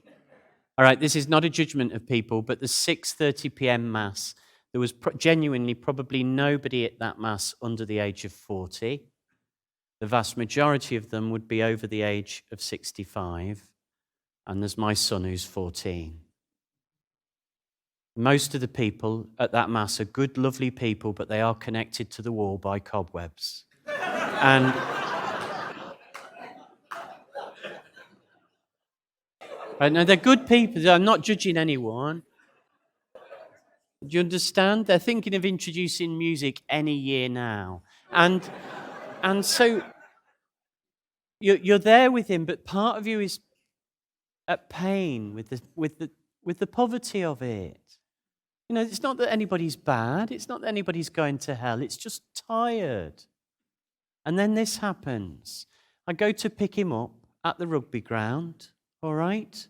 All right, this is not a judgment of people, but the 6:30 p.m. Mass, there was genuinely probably nobody at that Mass under the age of 40. The vast majority of them would be over the age of 65, and there's my son who's 14. Most of the people at that Mass are good, lovely people, but they are connected to the wall by cobwebs. And... Right, now, they're good people. I'm not judging anyone. Do you understand? They're thinking of introducing music any year now. And so you're there with him, but part of you is at pain with the poverty of it. You know, it's not that anybody's bad. It's not that anybody's going to hell. It's just tired. And then this happens. I go to pick him up at the rugby ground, all right?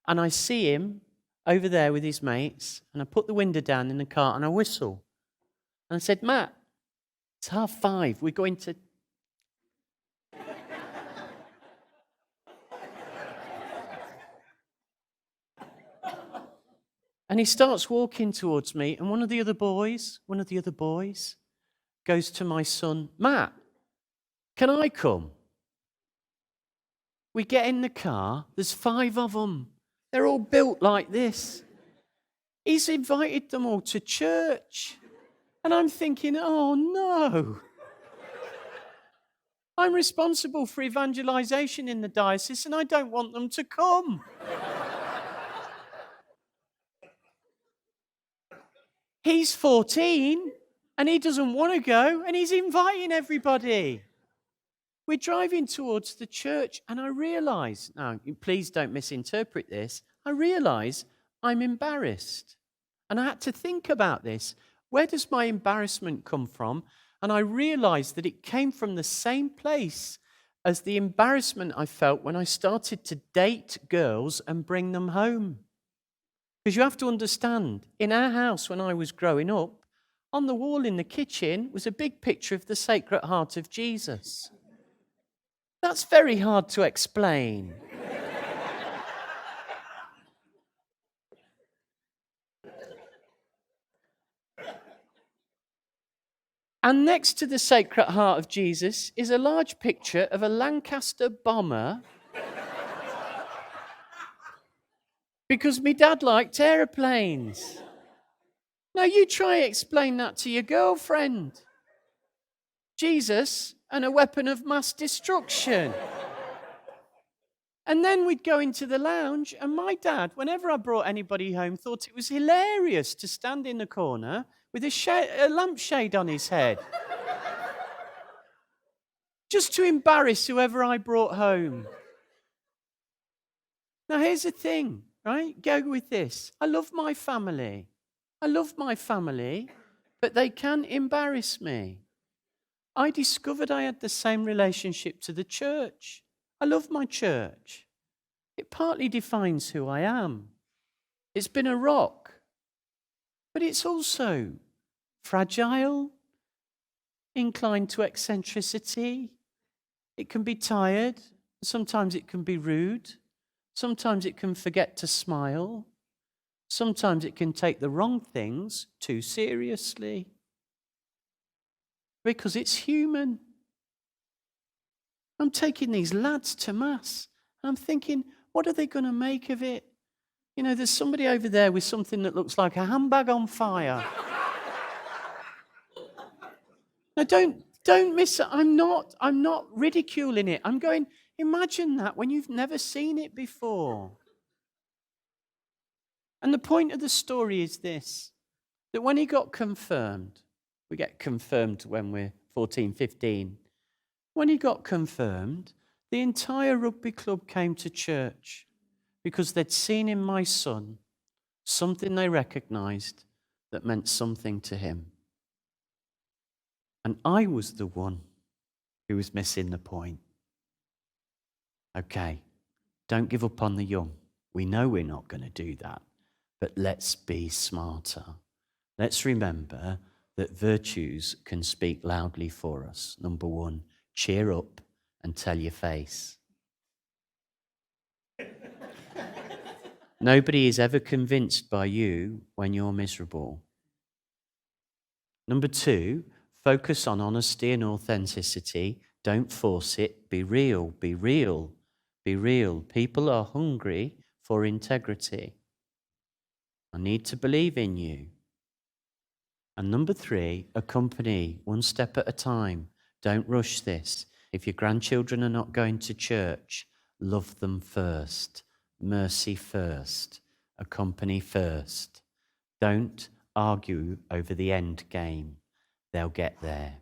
And I see him over there with his mates, and I put the window down in the car and I whistle. And I said, Matt, it's 5:30. We're going to... And he starts walking towards me, and one of the other boys goes to my son, Matt, can I come? We get in the car, there's 5 of them. They're all built like this. He's invited them all to church. And I'm thinking, oh no. I'm responsible for evangelization in the diocese and I don't want them to come. He's 14 and he doesn't want to go and he's inviting everybody. We're driving towards the church and I realize, now please don't misinterpret this, I realize I'm embarrassed. And I had to think about this. Where does my embarrassment come from? And I realized that it came from the same place as the embarrassment I felt when I started to date girls and bring them home. Because you have to understand, in our house when I was growing up, on the wall in the kitchen was a big picture of the Sacred Heart of Jesus. That's very hard to explain. And next to the Sacred Heart of Jesus is a large picture of a Lancaster bomber because my dad liked aeroplanes. Now you try explain that to your girlfriend. Jesus and a weapon of mass destruction. And then we'd go into the lounge, and my dad, whenever I brought anybody home, thought it was hilarious to stand in the corner with a lampshade on his head. Just to embarrass whoever I brought home. Now here's the thing, right? Go with this. I love my family. But they can embarrass me. I discovered I had the same relationship to the church. I love my church. It partly defines who I am. It's been a rock, but it's also fragile, inclined to eccentricity. It can be tired. Sometimes it can be rude. Sometimes it can forget to smile. Sometimes it can take the wrong things too seriously. Because it's human. I'm taking these lads to mass, and I'm thinking, what are they going to make of it? You know, there's somebody over there with something that looks like a handbag on fire. Now, don't miss it. I'm not ridiculing it. I'm going, imagine that when you've never seen it before. And the point of the story is this, that when he got confirmed, we get confirmed when we're 14, 15. When he got confirmed, the entire rugby club came to church because they'd seen in my son something they recognised that meant something to him. And I was the one who was missing the point. Okay, don't give up on the young. We know we're not going to do that, but let's be smarter. Let's remember that virtues can speak loudly for us. Number one, cheer up and tell your face. Nobody is ever convinced by you when you're miserable. Number two, focus on honesty and authenticity. Don't force it. Be real, be real, be real. People are hungry for integrity. I need to believe in you. And number three, accompany one step at a time. Don't rush this. If your grandchildren are not going to church, love them first. Mercy first. Accompany first. Don't argue over the end game. They'll get there.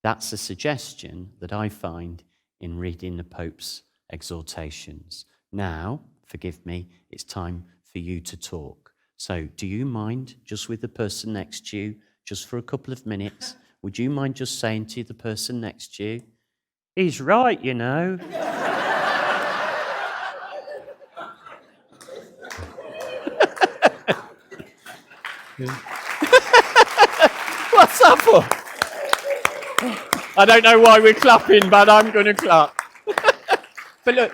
That's a suggestion that I find in reading the Pope's exhortations. Now, forgive me, it's time for you to talk. So, do you mind, just with the person next to you, just for a couple of minutes, would you mind just saying to the person next to you, he's right, you know. What's that for? I don't know why we're clapping, but I'm going to clap. But look,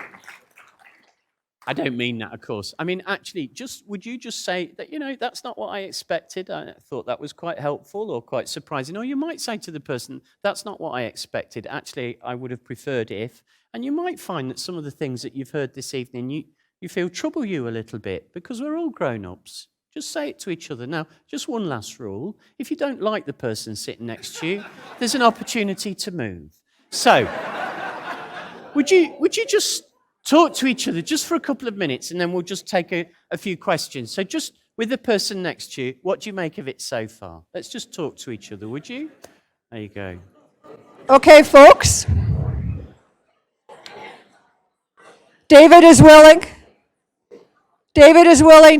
I don't mean that, of course. I mean, actually, would you just say that, you know, that's not what I expected. I thought that was quite helpful or quite surprising. Or you might say to the person, that's not what I expected. Actually, I would have preferred if. And you might find that some of the things that you've heard this evening, you feel trouble you a little bit because we're all grown-ups. Just say it to each other. Now, just one last rule. If you don't like the person sitting next to you, there's an opportunity to move. So, would you just talk to each other just for a couple of minutes, and then we'll just take a few questions. So just with the person next to you, what do you make of it so far? Let's just talk to each other, would you? There you go. Okay, folks. David is willing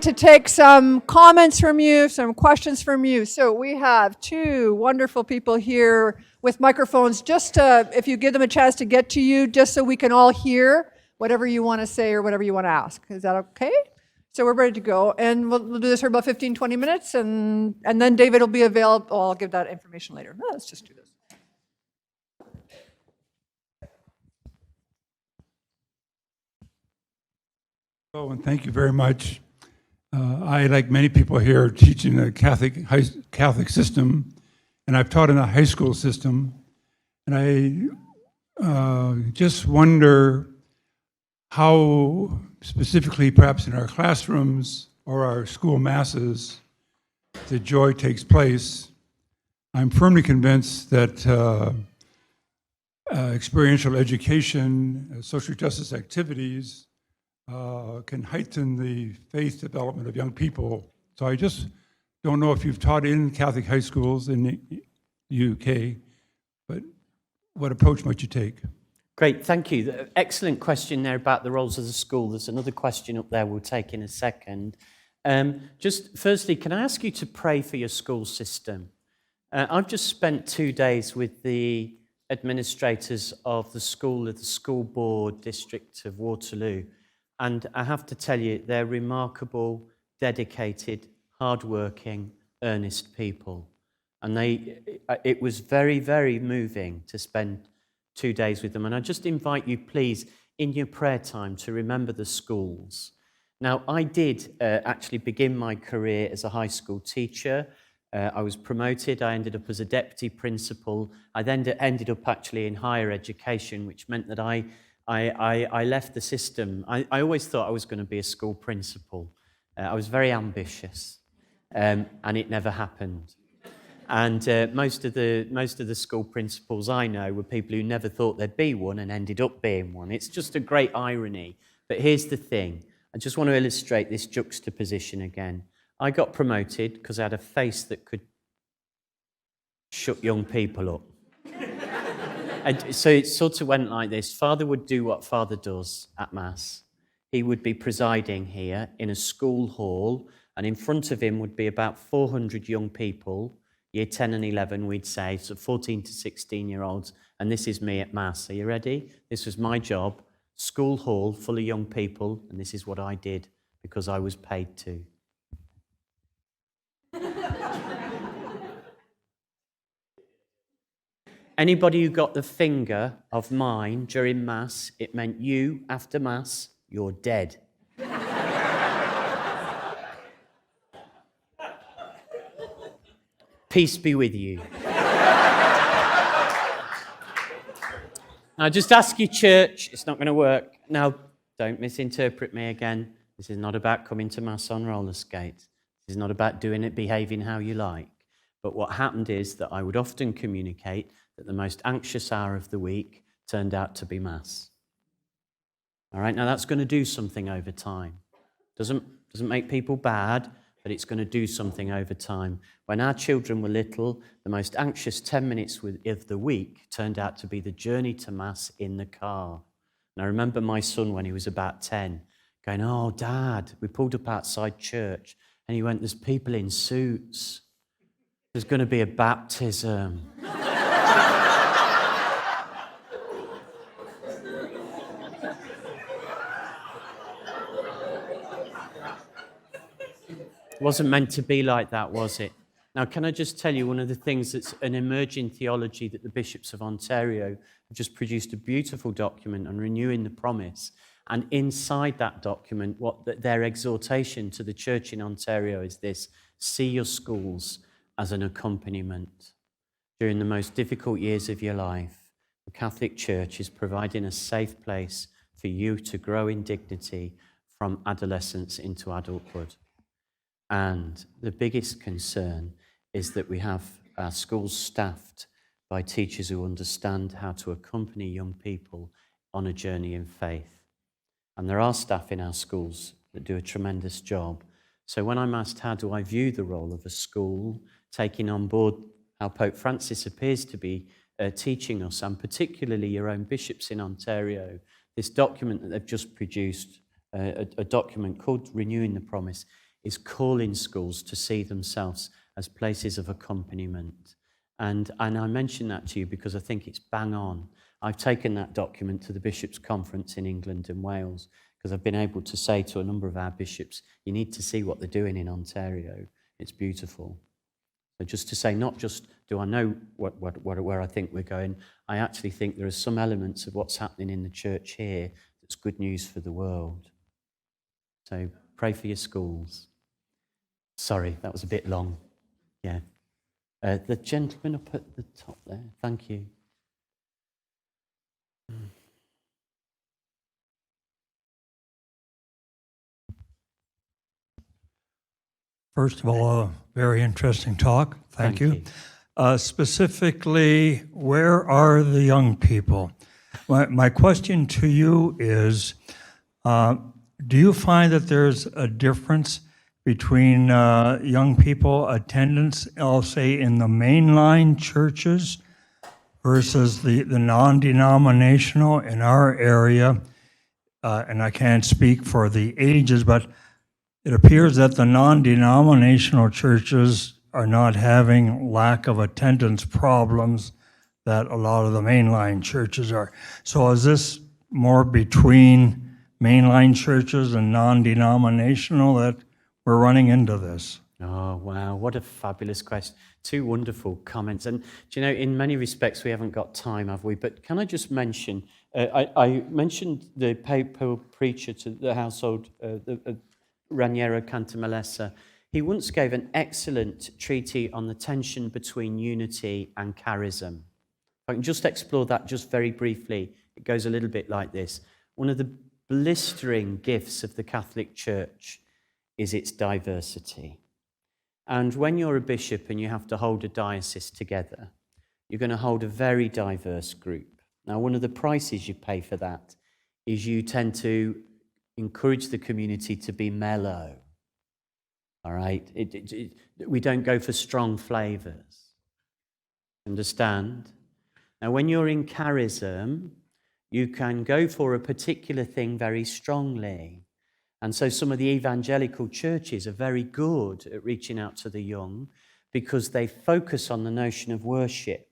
to take some comments from you, some questions from you. So we have two wonderful people here with microphones, just to, if you give them a chance to get to you, just so we can all hear whatever you want to say or whatever you want to ask. Is that okay? So we're ready to go. And we'll do this for about 15, 20 minutes, and then David will be available. Oh, I'll give that information later. No, let's just do this. Oh, and thank you very much. I, like many people here, teach in a Catholic system, and I've taught in a high school system, and I just wonder how, specifically perhaps in our classrooms or our school masses, the joy takes place. I'm firmly convinced that experiential education, social justice activities can heighten the faith development of young people. So I just don't know if you've taught in Catholic high schools in the UK, but what approach might you take? Great, thank you. Excellent question there about the roles of the school. There's another question up there we'll take in a second. Just firstly, can I ask you to pray for your school system? I've just spent 2 days with the administrators of the school board district of Waterloo, and I have to tell you, they're remarkable, dedicated, hardworking, earnest people. And it was very, very moving to spend 2 days with them. And I just invite you, please, in your prayer time, to remember the schools. Now, I did actually begin my career as a high school teacher. I was promoted. I ended up as a deputy principal. I then ended up actually in higher education, which meant that I left the system. I always thought I was going to be a school principal. I was very ambitious, and it never happened. And most of the school principals I know were people who never thought there'd be one and ended up being one. It's just a great irony. But here's the thing. I just want to illustrate this juxtaposition again. I got promoted because I had a face that could shut young people up. And so it sort of went like this. Father would do what Father does at Mass. He would be presiding here in a school hall, and in front of him would be about 400 young people, year 10 and 11, we'd say, so 14 to 16-year-olds, and this is me at Mass. Are you ready? This was my job, school hall full of young people, and this is what I did because I was paid to. Anybody who got the finger of mine during Mass, it meant you, after Mass, you're dead. Peace be with you. Now, just ask your church. It's not going to work. Now, don't misinterpret me again. This is not about coming to Mass on roller skates. This is not about doing it, behaving how you like. But what happened is that I would often communicate that the most anxious hour of the week turned out to be Mass. All right, now that's going to do something over time. Doesn't make people bad, but it's going to do something over time. When our children were little, the most anxious 10 minutes of the week turned out to be the journey to Mass in the car. And I remember my son, when he was about 10, going, "Oh, Dad," we pulled up outside church, and he went, "There's people in suits. There's going to be a baptism." It wasn't meant to be like that, was it? Now, can I just tell you one of the things that's an emerging theology that the bishops of Ontario have just produced a beautiful document on renewing the promise. And inside that document, their exhortation to the church in Ontario is this: see your schools as an accompaniment. During the most difficult years of your life, the Catholic Church is providing a safe place for you to grow in dignity from adolescence into adulthood. And the biggest concern is that we have our schools staffed by teachers who understand how to accompany young people on a journey in faith. And there are staff in our schools that do a tremendous job. So when I'm asked how do I view the role of a school, taking on board how Pope Francis appears to be teaching us, and particularly your own bishops in Ontario, this document that they've just produced, a document called Renewing the Promise, is calling schools to see themselves as places of accompaniment. And I mention that to you because I think it's bang on. I've taken that document to the Bishops' Conference in England and Wales because I've been able to say to a number of our bishops, you need to see what they're doing in Ontario. It's beautiful. So just to say, not just do I know where I think we're going, I actually think there are some elements of what's happening in the church here that's good news for the world. So pray for your schools. Sorry, that was a bit long. Yeah. The gentleman up at the top there. Thank you. First of all, a very interesting talk. Thank you. Specifically, where are the young people? My question to you is, do you find that there's a difference between young people attendance, I'll say, in the mainline churches versus the non-denominational in our area? And I can't speak for the ages, but it appears that the non-denominational churches are not having lack of attendance problems that a lot of the mainline churches are. So is this more between mainline churches and non-denominational that we're running into this? Oh, wow, what a fabulous question. Two wonderful comments. And do you know, in many respects, we haven't got time, have we? But can I just mention, I mentioned the papal preacher to the household, Raniero Cantamalessa. He once gave an excellent treatise on the tension between unity and charism. If I can just explore that just very briefly, it goes a little bit like this. One of the blistering gifts of the Catholic Church is its diversity. And when you're a bishop and you have to hold a diocese together, you're going to hold a very diverse group. Now, one of the prices you pay for that is you tend to encourage the community to be mellow. All right? We don't go for strong flavors. Understand? Now, when you're in charism, you can go for a particular thing very strongly. And so some of the evangelical churches are very good at reaching out to the young because they focus on the notion of worship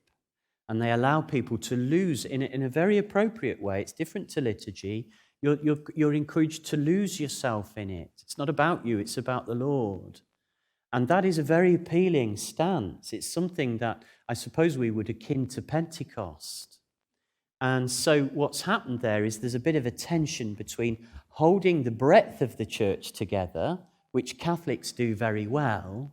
and they allow people to lose in a very appropriate way. It's different to liturgy. You're encouraged to lose yourself in it. It's not about you, it's about the Lord. And that is a very appealing stance. It's something that I suppose we would akin to Pentecost. And so what's happened there is there's a bit of a tension between holding the breadth of the church together, which Catholics do very well,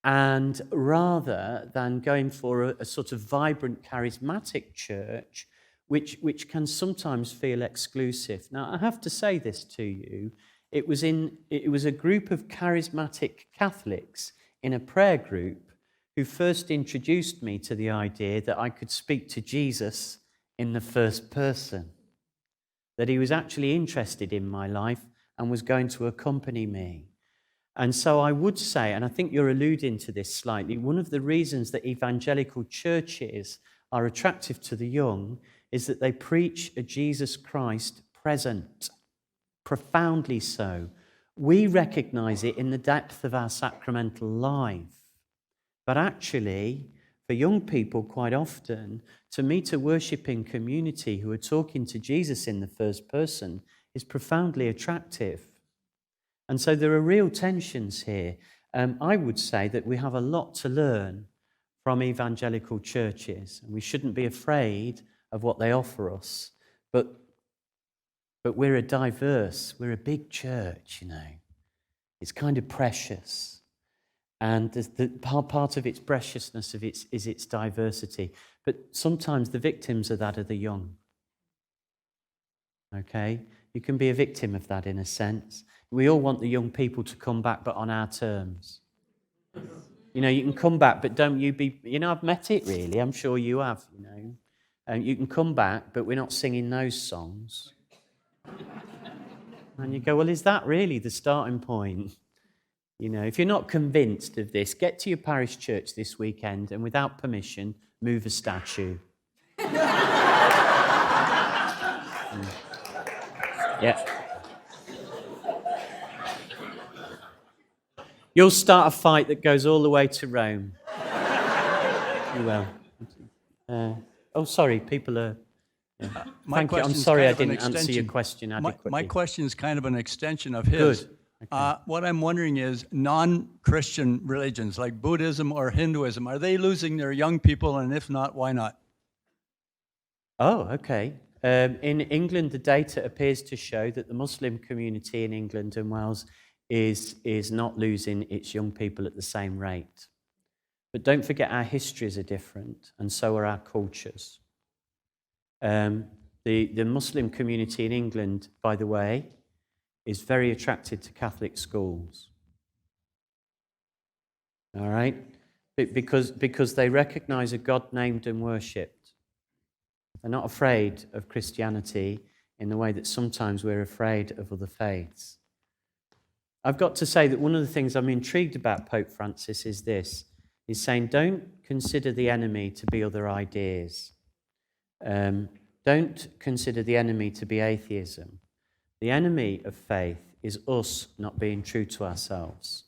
and rather than going for a sort of vibrant, charismatic church, which can sometimes feel exclusive. Now, I have to say this to you. It was a group of charismatic Catholics in a prayer group who first introduced me to the idea that I could speak to Jesus in the first person, that he was actually interested in my life and was going to accompany me. And so I would say, and I think you're alluding to this slightly, one of the reasons that evangelical churches are attractive to the young is that they preach a Jesus Christ present, profoundly so. We recognize it in the depth of our sacramental life. But actually, for young people, quite often, to meet a worshipping community who are talking to Jesus in the first person is profoundly attractive. And so there are real tensions here. I would say that we have a lot to learn from evangelical churches, and we shouldn't be afraid of what they offer us. But we're we're a big church, you know. It's kind of precious. And the part of its preciousness is its diversity. But sometimes the victims of that are the young. Okay? You can be a victim of that in a sense. We all want the young people to come back, but on our terms. You know, you can come back, but don't you be... You know, I've met it, really. I'm sure you have, you know. You can come back, but we're not singing those songs. And you go, well, is that really the starting point? You know, if you're not convinced of this, get to your parish church this weekend and without permission, move a statue. Yeah. You'll start a fight that goes all the way to Rome. You will. Oh, sorry, people are... Yeah. Thank you. I'm sorry I didn't answer your question adequately. My question is kind of an extension of his. Good. Okay. What I'm wondering is non-Christian religions like Buddhism or Hinduism, are they losing their young people? And if not, why not? Oh, okay. In England, the data appears to show that the Muslim community in England and Wales is not losing its young people at the same rate. But don't forget, our histories are different, and so are our cultures. The Muslim community in England, by the way, is very attracted to Catholic schools. All right? Because they recognize a God named and worshipped. They're not afraid of Christianity in the way that sometimes we're afraid of other faiths. I've got to say that one of the things I'm intrigued about Pope Francis is this. He's saying, don't consider the enemy to be other ideas. Don't consider the enemy to be atheism. The enemy of faith is us not being true to ourselves.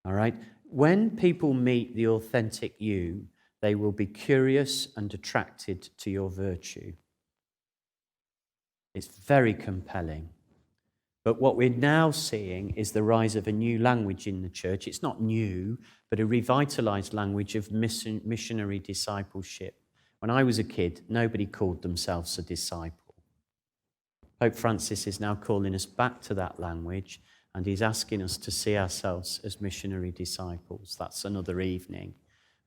All right? When people meet the authentic you, they will be curious and attracted to your virtue. It's very compelling. But what we're now seeing is the rise of a new language in the church. It's not new, but a revitalized language of missionary discipleship. When I was a kid, nobody called themselves a disciple. Pope Francis is now calling us back to that language, and he's asking us to see ourselves as missionary disciples. That's another evening.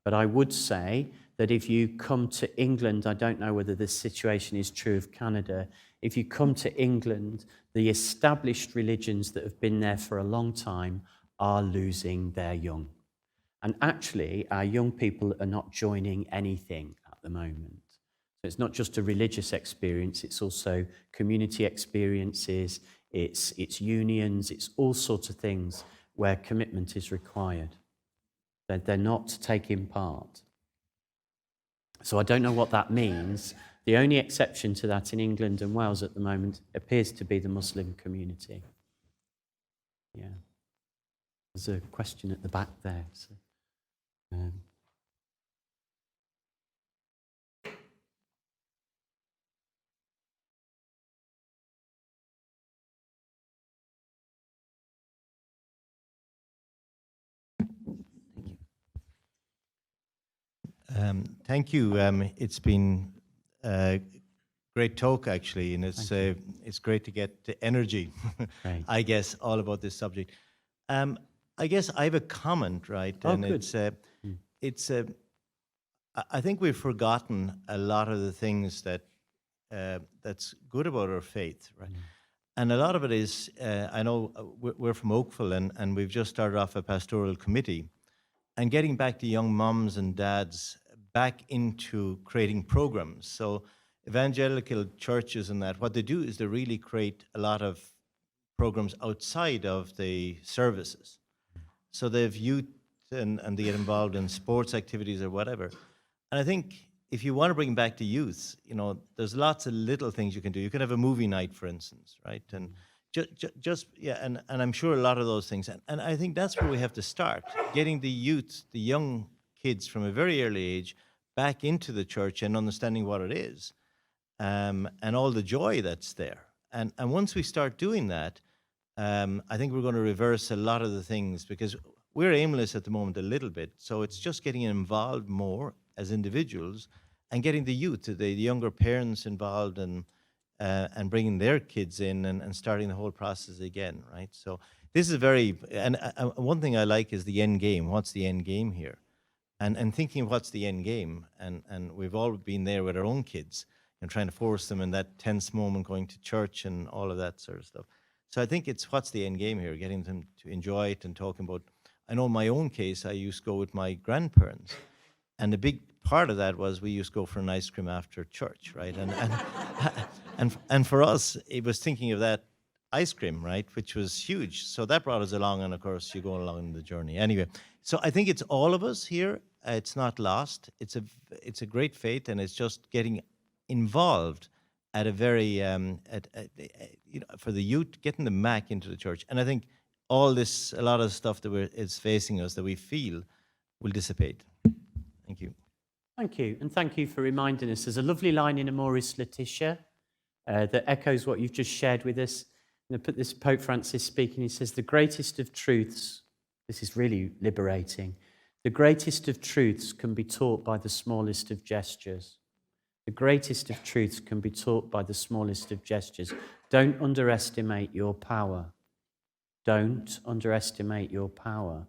But I would say that if you come to England, I don't know whether this situation is true of Canada, if you come to England, the established religions that have been there for a long time are losing their young. And actually, our young people are not joining anything at the moment. So it's not just a religious experience, it's also community experiences, it's unions, it's all sorts of things where commitment is required. They're not taking part. So I don't know what that means. The only exception to that in England and Wales at the moment appears to be the Muslim community. Yeah. There's a question at the back there. So, Thank you. It's been a great talk, actually, and it's great to get the energy, Great. I guess, all about this subject. I guess I have a comment, right? Oh, and good. I think we've forgotten a lot of the things that that's good about our faith, right? And a lot of it is, I know we're from Oakville, and we've just started off a pastoral committee, and getting back to young moms and dads back into creating programs. So evangelical churches and that, what they do is they really create a lot of programs outside of the services. So they have youth and they get involved in sports activities or whatever. And I think if you want to bring back the youth, there's lots of little things you can do. You can have a movie night, for instance, right? And and I'm sure a lot of those things. And I think that's where we have to start, getting the youth, the young kids from a very early age back into the church and understanding what it is, and all the joy that's there. And once we start doing that, I think we're going to reverse a lot of the things, because we're aimless at the moment a little bit. So it's just getting involved more as individuals and getting the youth, the younger parents involved, and bringing their kids in and starting the whole process again, right? So this is one thing I like is the end game. What's the end game here? And thinking of what's the end game, and we've all been there with our own kids and trying to force them in that tense moment going to church and all of that sort of stuff. So I think it's what's the end game here, getting them to enjoy it and talking about, I know in my own case, I used to go with my grandparents, and the big part of that was we used to go for an ice cream after church, right? And for us, it was thinking of that ice cream, right, which was huge. So that brought us along, and of course, you go along the journey. Anyway, so I think it's all of us here. It's not lost. It's a great faith, and it's just getting involved at a very for the youth, getting them back into the church. And I think all this, a lot of stuff that is facing us that we feel will dissipate. Thank you. Thank you, and thank you for reminding us. There's a lovely line in Amoris Laetitia that echoes what you've just shared with us. This Pope Francis speaking, he says, the greatest of truths, this is really liberating, the greatest of truths can be taught by the smallest of gestures. The greatest of truths can be taught by the smallest of gestures. Don't underestimate your power. Don't underestimate your power.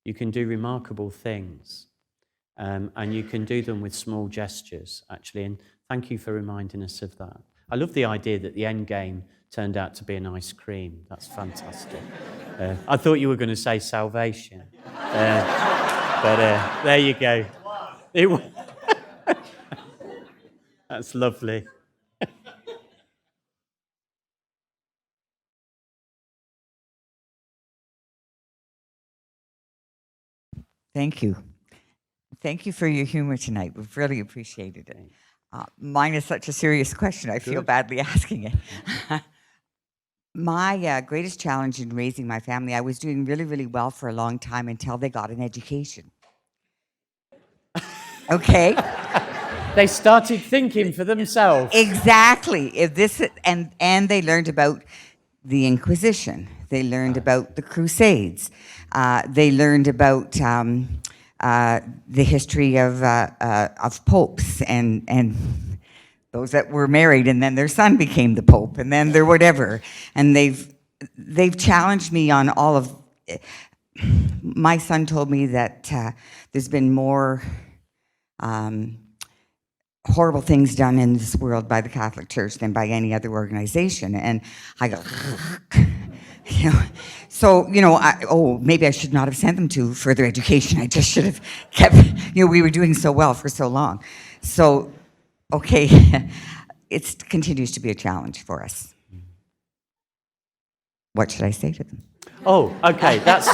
You can do remarkable things, and you can do them with small gestures, actually, and thank you for reminding us of that. I love the idea that the end game turned out to be an ice cream. That's fantastic. I thought you were going to say salvation. But there you go. That's lovely. Thank you. Thank you for your humor tonight. We've really appreciated it. Mine is such a serious question. I feel badly asking it. My greatest challenge in raising my family, I was doing really, really well for a long time until they got an education. Okay? They started thinking for themselves. Exactly. If this and they learned about the Inquisition. They learned about the Crusades. They learned about the history of popes and those that were married, and then their son became the pope, and then their whatever. And they've challenged me on all of. My son told me that there's been more horrible things done in this world by the Catholic Church than by any other organization, and I go. You know, so, you know, maybe I should not have sent them to further education. I just should have kept, you know, we were doing so well for so long. So, okay, it continues to be a challenge for us. What should I say to them? Oh, okay, that's...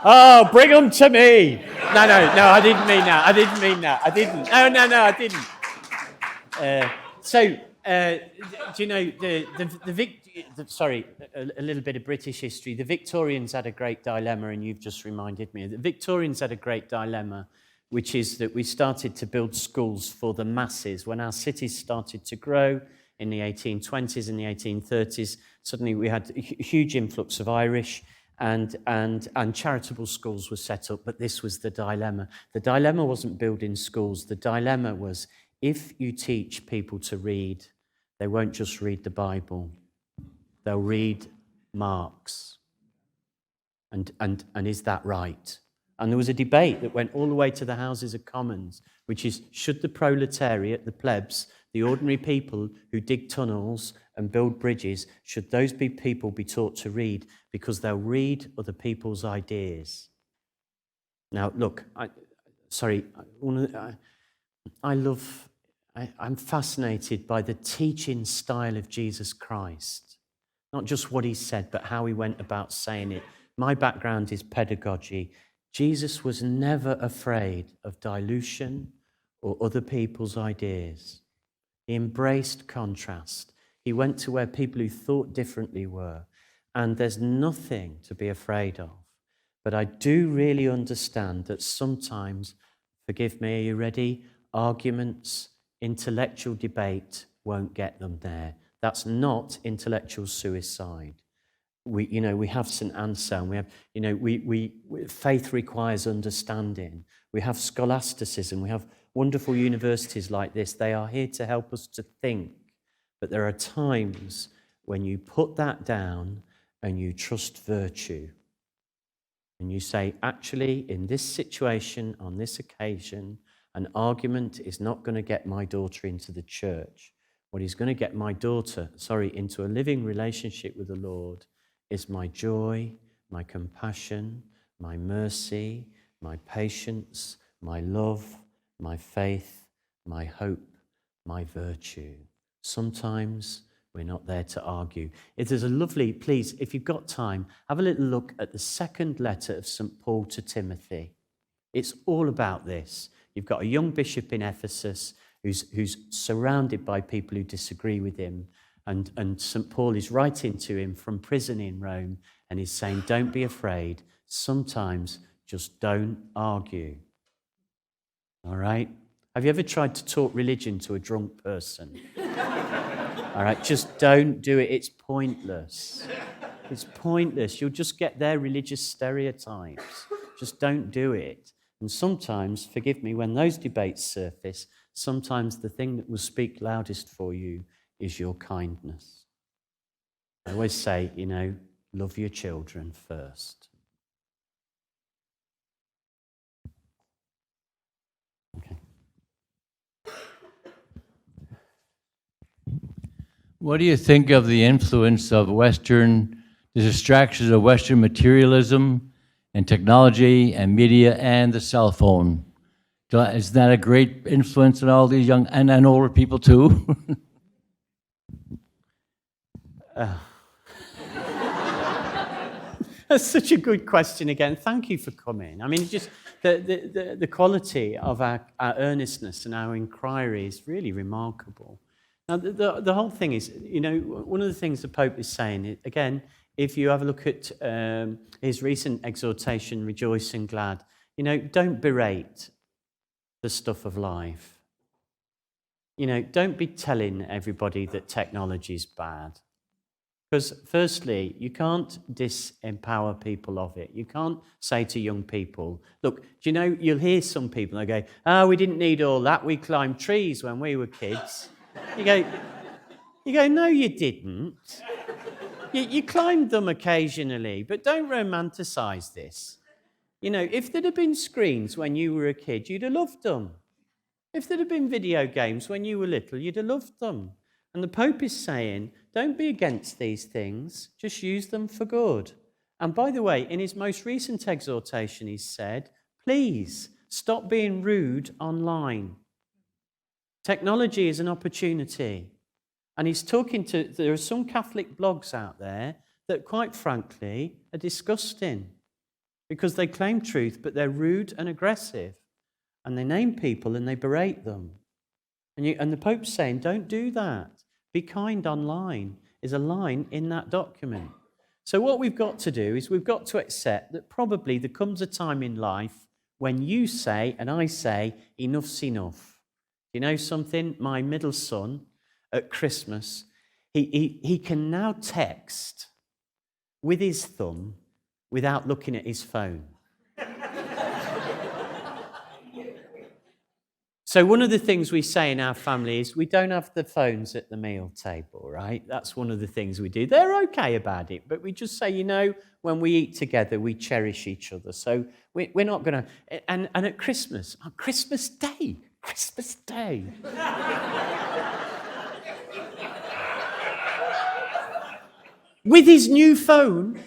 Oh, bring them to me. No, I didn't mean that. I didn't. No, I didn't. Do you know, sorry, a little bit of British history. The Victorians had a great dilemma, and you've just reminded me. The Victorians had a great dilemma, which is that we started to build schools for the masses. When our cities started to grow in the 1820s and the 1830s, suddenly we had a huge influx of Irish, and charitable schools were set up, but this was the dilemma. The dilemma wasn't building schools. The dilemma was, if you teach people to read, they won't just read the Bible. They'll read Marx. And is that right? And there was a debate that went all the way to the Houses of Commons, which is, should the proletariat, the plebs, the ordinary people who dig tunnels and build bridges, should those people be taught to read because they'll read other people's ideas? Now, look, I'm fascinated by the teaching style of Jesus Christ. Not just what he said, but how he went about saying it. My background is pedagogy. Jesus was never afraid of dilution or other people's ideas. He embraced contrast. He went to where people who thought differently were. And there's nothing to be afraid of. But I do really understand that sometimes, forgive me, are you ready? Arguments, intellectual debate won't get them there. That's not intellectual suicide. We have St. Anselm. We have, faith requires understanding. We have scholasticism. We have wonderful universities like this. They are here to help us to think. But there are times when you put that down and you trust virtue. And you say, actually, in this situation, on this occasion, an argument is not going to get my daughter into the church. What is going to get my daughter, into a living relationship with the Lord is my joy, my compassion, my mercy, my patience, my love, my faith, my hope, my virtue. Sometimes we're not there to argue. It is a lovely, please, if you've got time, have a little look at the second letter of St. Paul to Timothy. It's all about this. You've got a young bishop in Ephesus who's surrounded by people who disagree with him. And St. Paul is writing to him from prison in Rome, and he's saying, don't be afraid. Sometimes just don't argue. All right? Have you ever tried to talk religion to a drunk person? All right, just don't do it. It's pointless. It's pointless. You'll just get their religious stereotypes. Just don't do it. And sometimes, forgive me, when those debates surface, sometimes the thing that will speak loudest for you is your kindness. I always say, love your children first. Okay. What do you think of the influence of the distractions of Western materialism and technology and media and the cell phone? Is that a great influence on all these young and older people too? That's such a good question again. Thank you for coming. I mean, just the quality of our earnestness and our inquiry is really remarkable. Now, the whole thing is, you know, one of the things the Pope is saying, again, if you have a look at his recent exhortation, rejoice and glad, you know, don't berate the stuff of life. You know, don't be telling everybody that technology is bad. Because firstly, you can't disempower people of it. You can't say to young people, look, do you know, you'll hear some people, they go, oh, we didn't need all that. We climbed trees when we were kids. You go, no, you didn't. You climbed them occasionally, but don't romanticize this. You know, if there'd have been screens when you were a kid, you'd have loved them. If there'd have been video games when you were little, you'd have loved them. And the Pope is saying, don't be against these things, just use them for good. And by the way, in his most recent exhortation, he said, please stop being rude online. Technology is an opportunity. And he's talking to, there are some Catholic blogs out there that, quite frankly, are disgusting because they claim truth, but they're rude and aggressive. And they name people and they berate them. And the Pope's saying, don't do that. Be kind online is a line in that document. So what we've got to do is we've got to accept that probably there comes a time in life when you say and I say, enough's enough. You know something? My middle son at Christmas, he can now text with his thumb without looking at his phone. So one of the things we say in our family is we don't have the phones at the meal table, right? That's one of the things we do. They're okay about it, but we just say, you know, when we eat together, we cherish each other. So we're not going to... And at Christmas, on Christmas Day, with his new phone,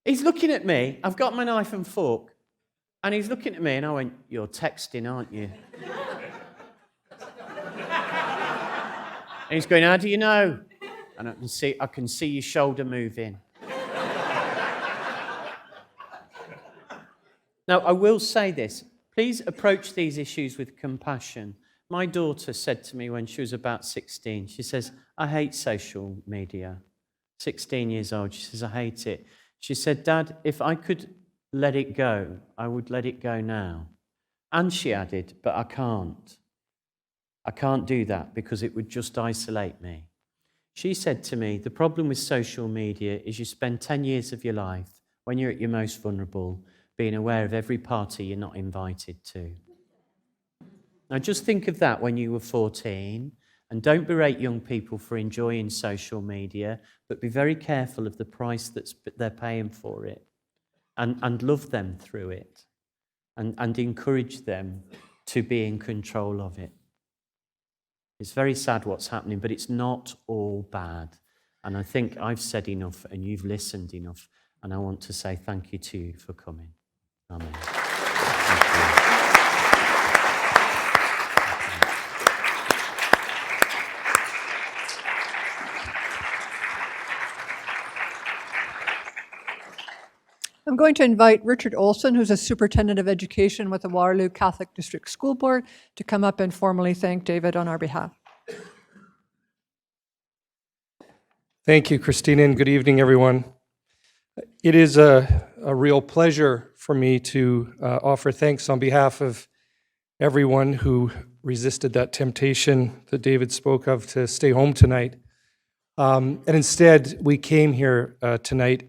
he's looking at me. I've got my knife and fork. And he's looking at me, and I went, you're texting, aren't you? And he's going, how do you know? And I can see your shoulder moving. Now, I will say this. Please approach these issues with compassion. My daughter said to me when she was about 16, she says, I hate social media. 16 years old, she says, I hate it. She said, Dad, if I could let it go, I would let it go now. And she added, but I can't. I can't do that because it would just isolate me. She said to me, the problem with social media is you spend 10 years of your life, when you're at your most vulnerable, being aware of every party you're not invited to. Now just think of that when you were 14, and don't berate young people for enjoying social media, but be very careful of the price that they're paying for it. And love them through it, and encourage them to be in control of it. It's very sad what's happening, but it's not all bad. And I think I've said enough and you've listened enough, and I want to say thank you to you for coming. Amen. Thank you. I'm going to invite Richard Olson, who's a superintendent of education with the Waterloo Catholic District School Board, to come up and formally thank David on our behalf. Thank you, Christina, and good evening, everyone. It is a real pleasure for me to offer thanks on behalf of everyone who resisted that temptation that David spoke of to stay home tonight. And instead, we came here tonight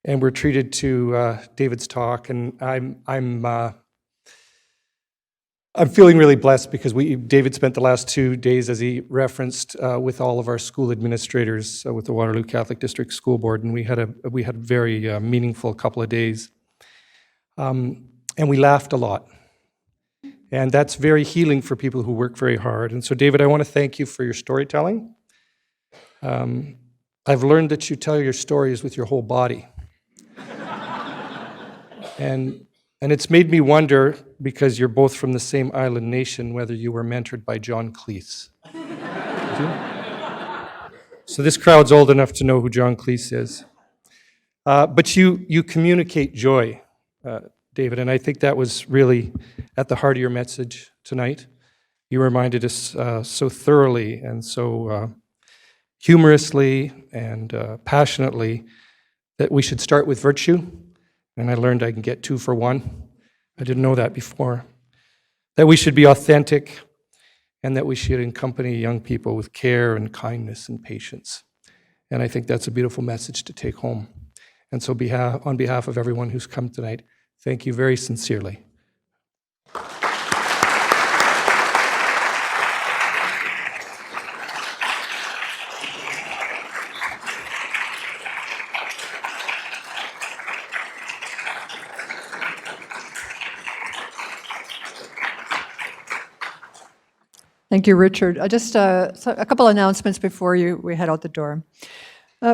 and we're treated to David's talk, and I'm feeling really blessed because David spent the last 2 days, as he referenced, with all of our school administrators with the Waterloo Catholic District School Board, and we had a very meaningful couple of days, and we laughed a lot, And that's very healing for people who work very hard. And so, David, I want to thank you for your storytelling. I've learned that you tell your stories with your whole body. And it's made me wonder, because you're both from the same island nation, whether you were mentored by John Cleese. Did you? So this crowd's old enough to know who John Cleese is. But you communicate joy, David, and I think that was really at the heart of your message tonight. You reminded us so thoroughly and so humorously and passionately that we should start with virtue. And I learned I can get 2 for 1. I didn't know that before. That we should be authentic and that we should accompany young people with care and kindness and patience. And I think that's a beautiful message to take home. And so on behalf of everyone who's come tonight, thank you very sincerely. Thank you, Richard. Just a couple announcements before we head out the door.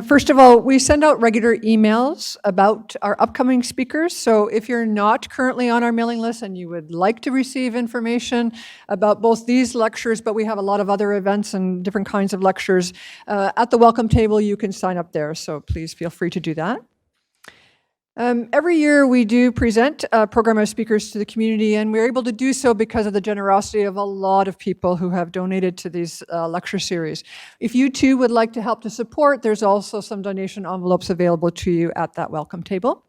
First of all, we send out regular emails about our upcoming speakers. So if you're not currently on our mailing list and you would like to receive information about both these lectures, but we have a lot of other events and different kinds of lectures, at the welcome table you can sign up there. So please feel free to do that. Every year we do present a program of speakers to the community, and we're able to do so because of the generosity of a lot of people who have donated to these lecture series. If you too would like to help to support, there's also some donation envelopes available to you at that welcome table.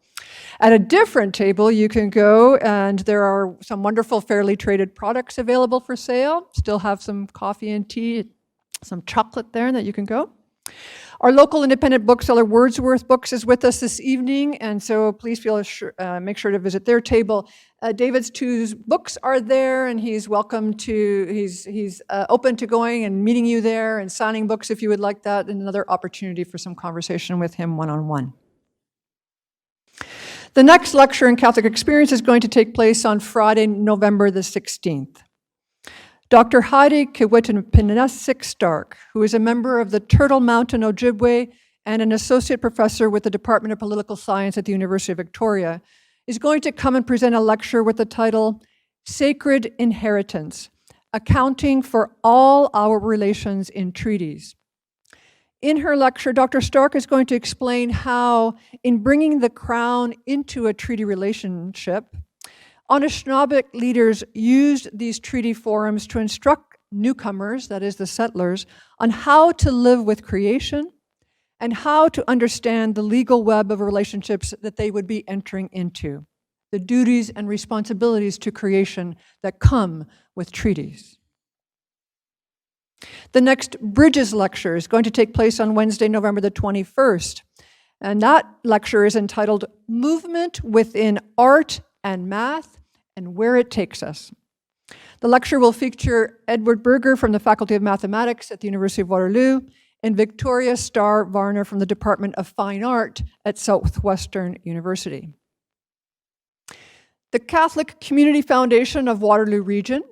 At a different table, you can go, and there are some wonderful fairly traded products available for sale. Still have some coffee and tea, some chocolate there that you can go. Our local independent bookseller, Wordsworth Books, is with us this evening, and so please make sure to visit their table. David's 2 books are there, and he's welcome to, he's open to going and meeting you there and signing books if you would like that, and another opportunity for some conversation with him one-on-one. The next lecture in Catholic Experience is going to take place on Friday, November the 16th. Dr. Heidi Kiwetinopinesik-Stark, who is a member of the Turtle Mountain Ojibwe and an associate professor with the Department of Political Science at the University of Victoria, is going to come and present a lecture with the title, Sacred Inheritance, Accounting for All Our Relations in Treaties. In her lecture, Dr. Stark is going to explain how, in bringing the crown into a treaty relationship, Anishinaabe leaders used these treaty forums to instruct newcomers, that is the settlers, on how to live with creation and how to understand the legal web of relationships that they would be entering into, the duties and responsibilities to creation that come with treaties. The next Bridges lecture is going to take place on Wednesday, November the 21st, and that lecture is entitled Movement Within Art and Math and Where It Takes Us. The lecture will feature Edward Berger from the Faculty of Mathematics at the University of Waterloo and Victoria Starr Varner from the Department of Fine Art at Southwestern University. The Catholic Community Foundation of Waterloo Region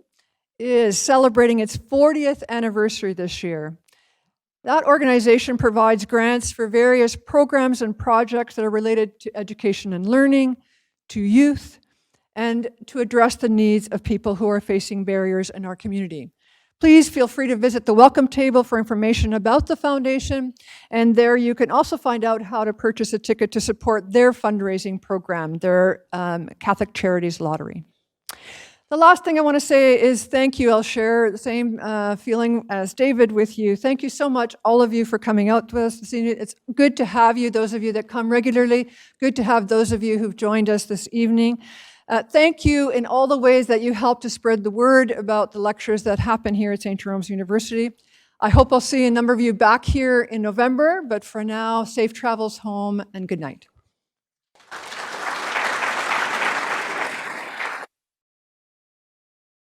is celebrating its 40th anniversary this year. That organization provides grants for various programs and projects that are related to education and learning, to youth, and to address the needs of people who are facing barriers in our community. Please feel free to visit the welcome table for information about the foundation, and there you can also find out how to purchase a ticket to support their fundraising program, their Catholic Charities Lottery. The last thing I want to say is thank you. I'll share the same feeling as David with you. Thank you so much, all of you, for coming out to us this evening. It's good to have you, those of you that come regularly. Good to have those of you who've joined us this evening. Thank you in all the ways that you help to spread the word about the lectures that happen here at St. Jerome's University. I hope I'll see a number of you back here in November, but for now, safe travels home and good night.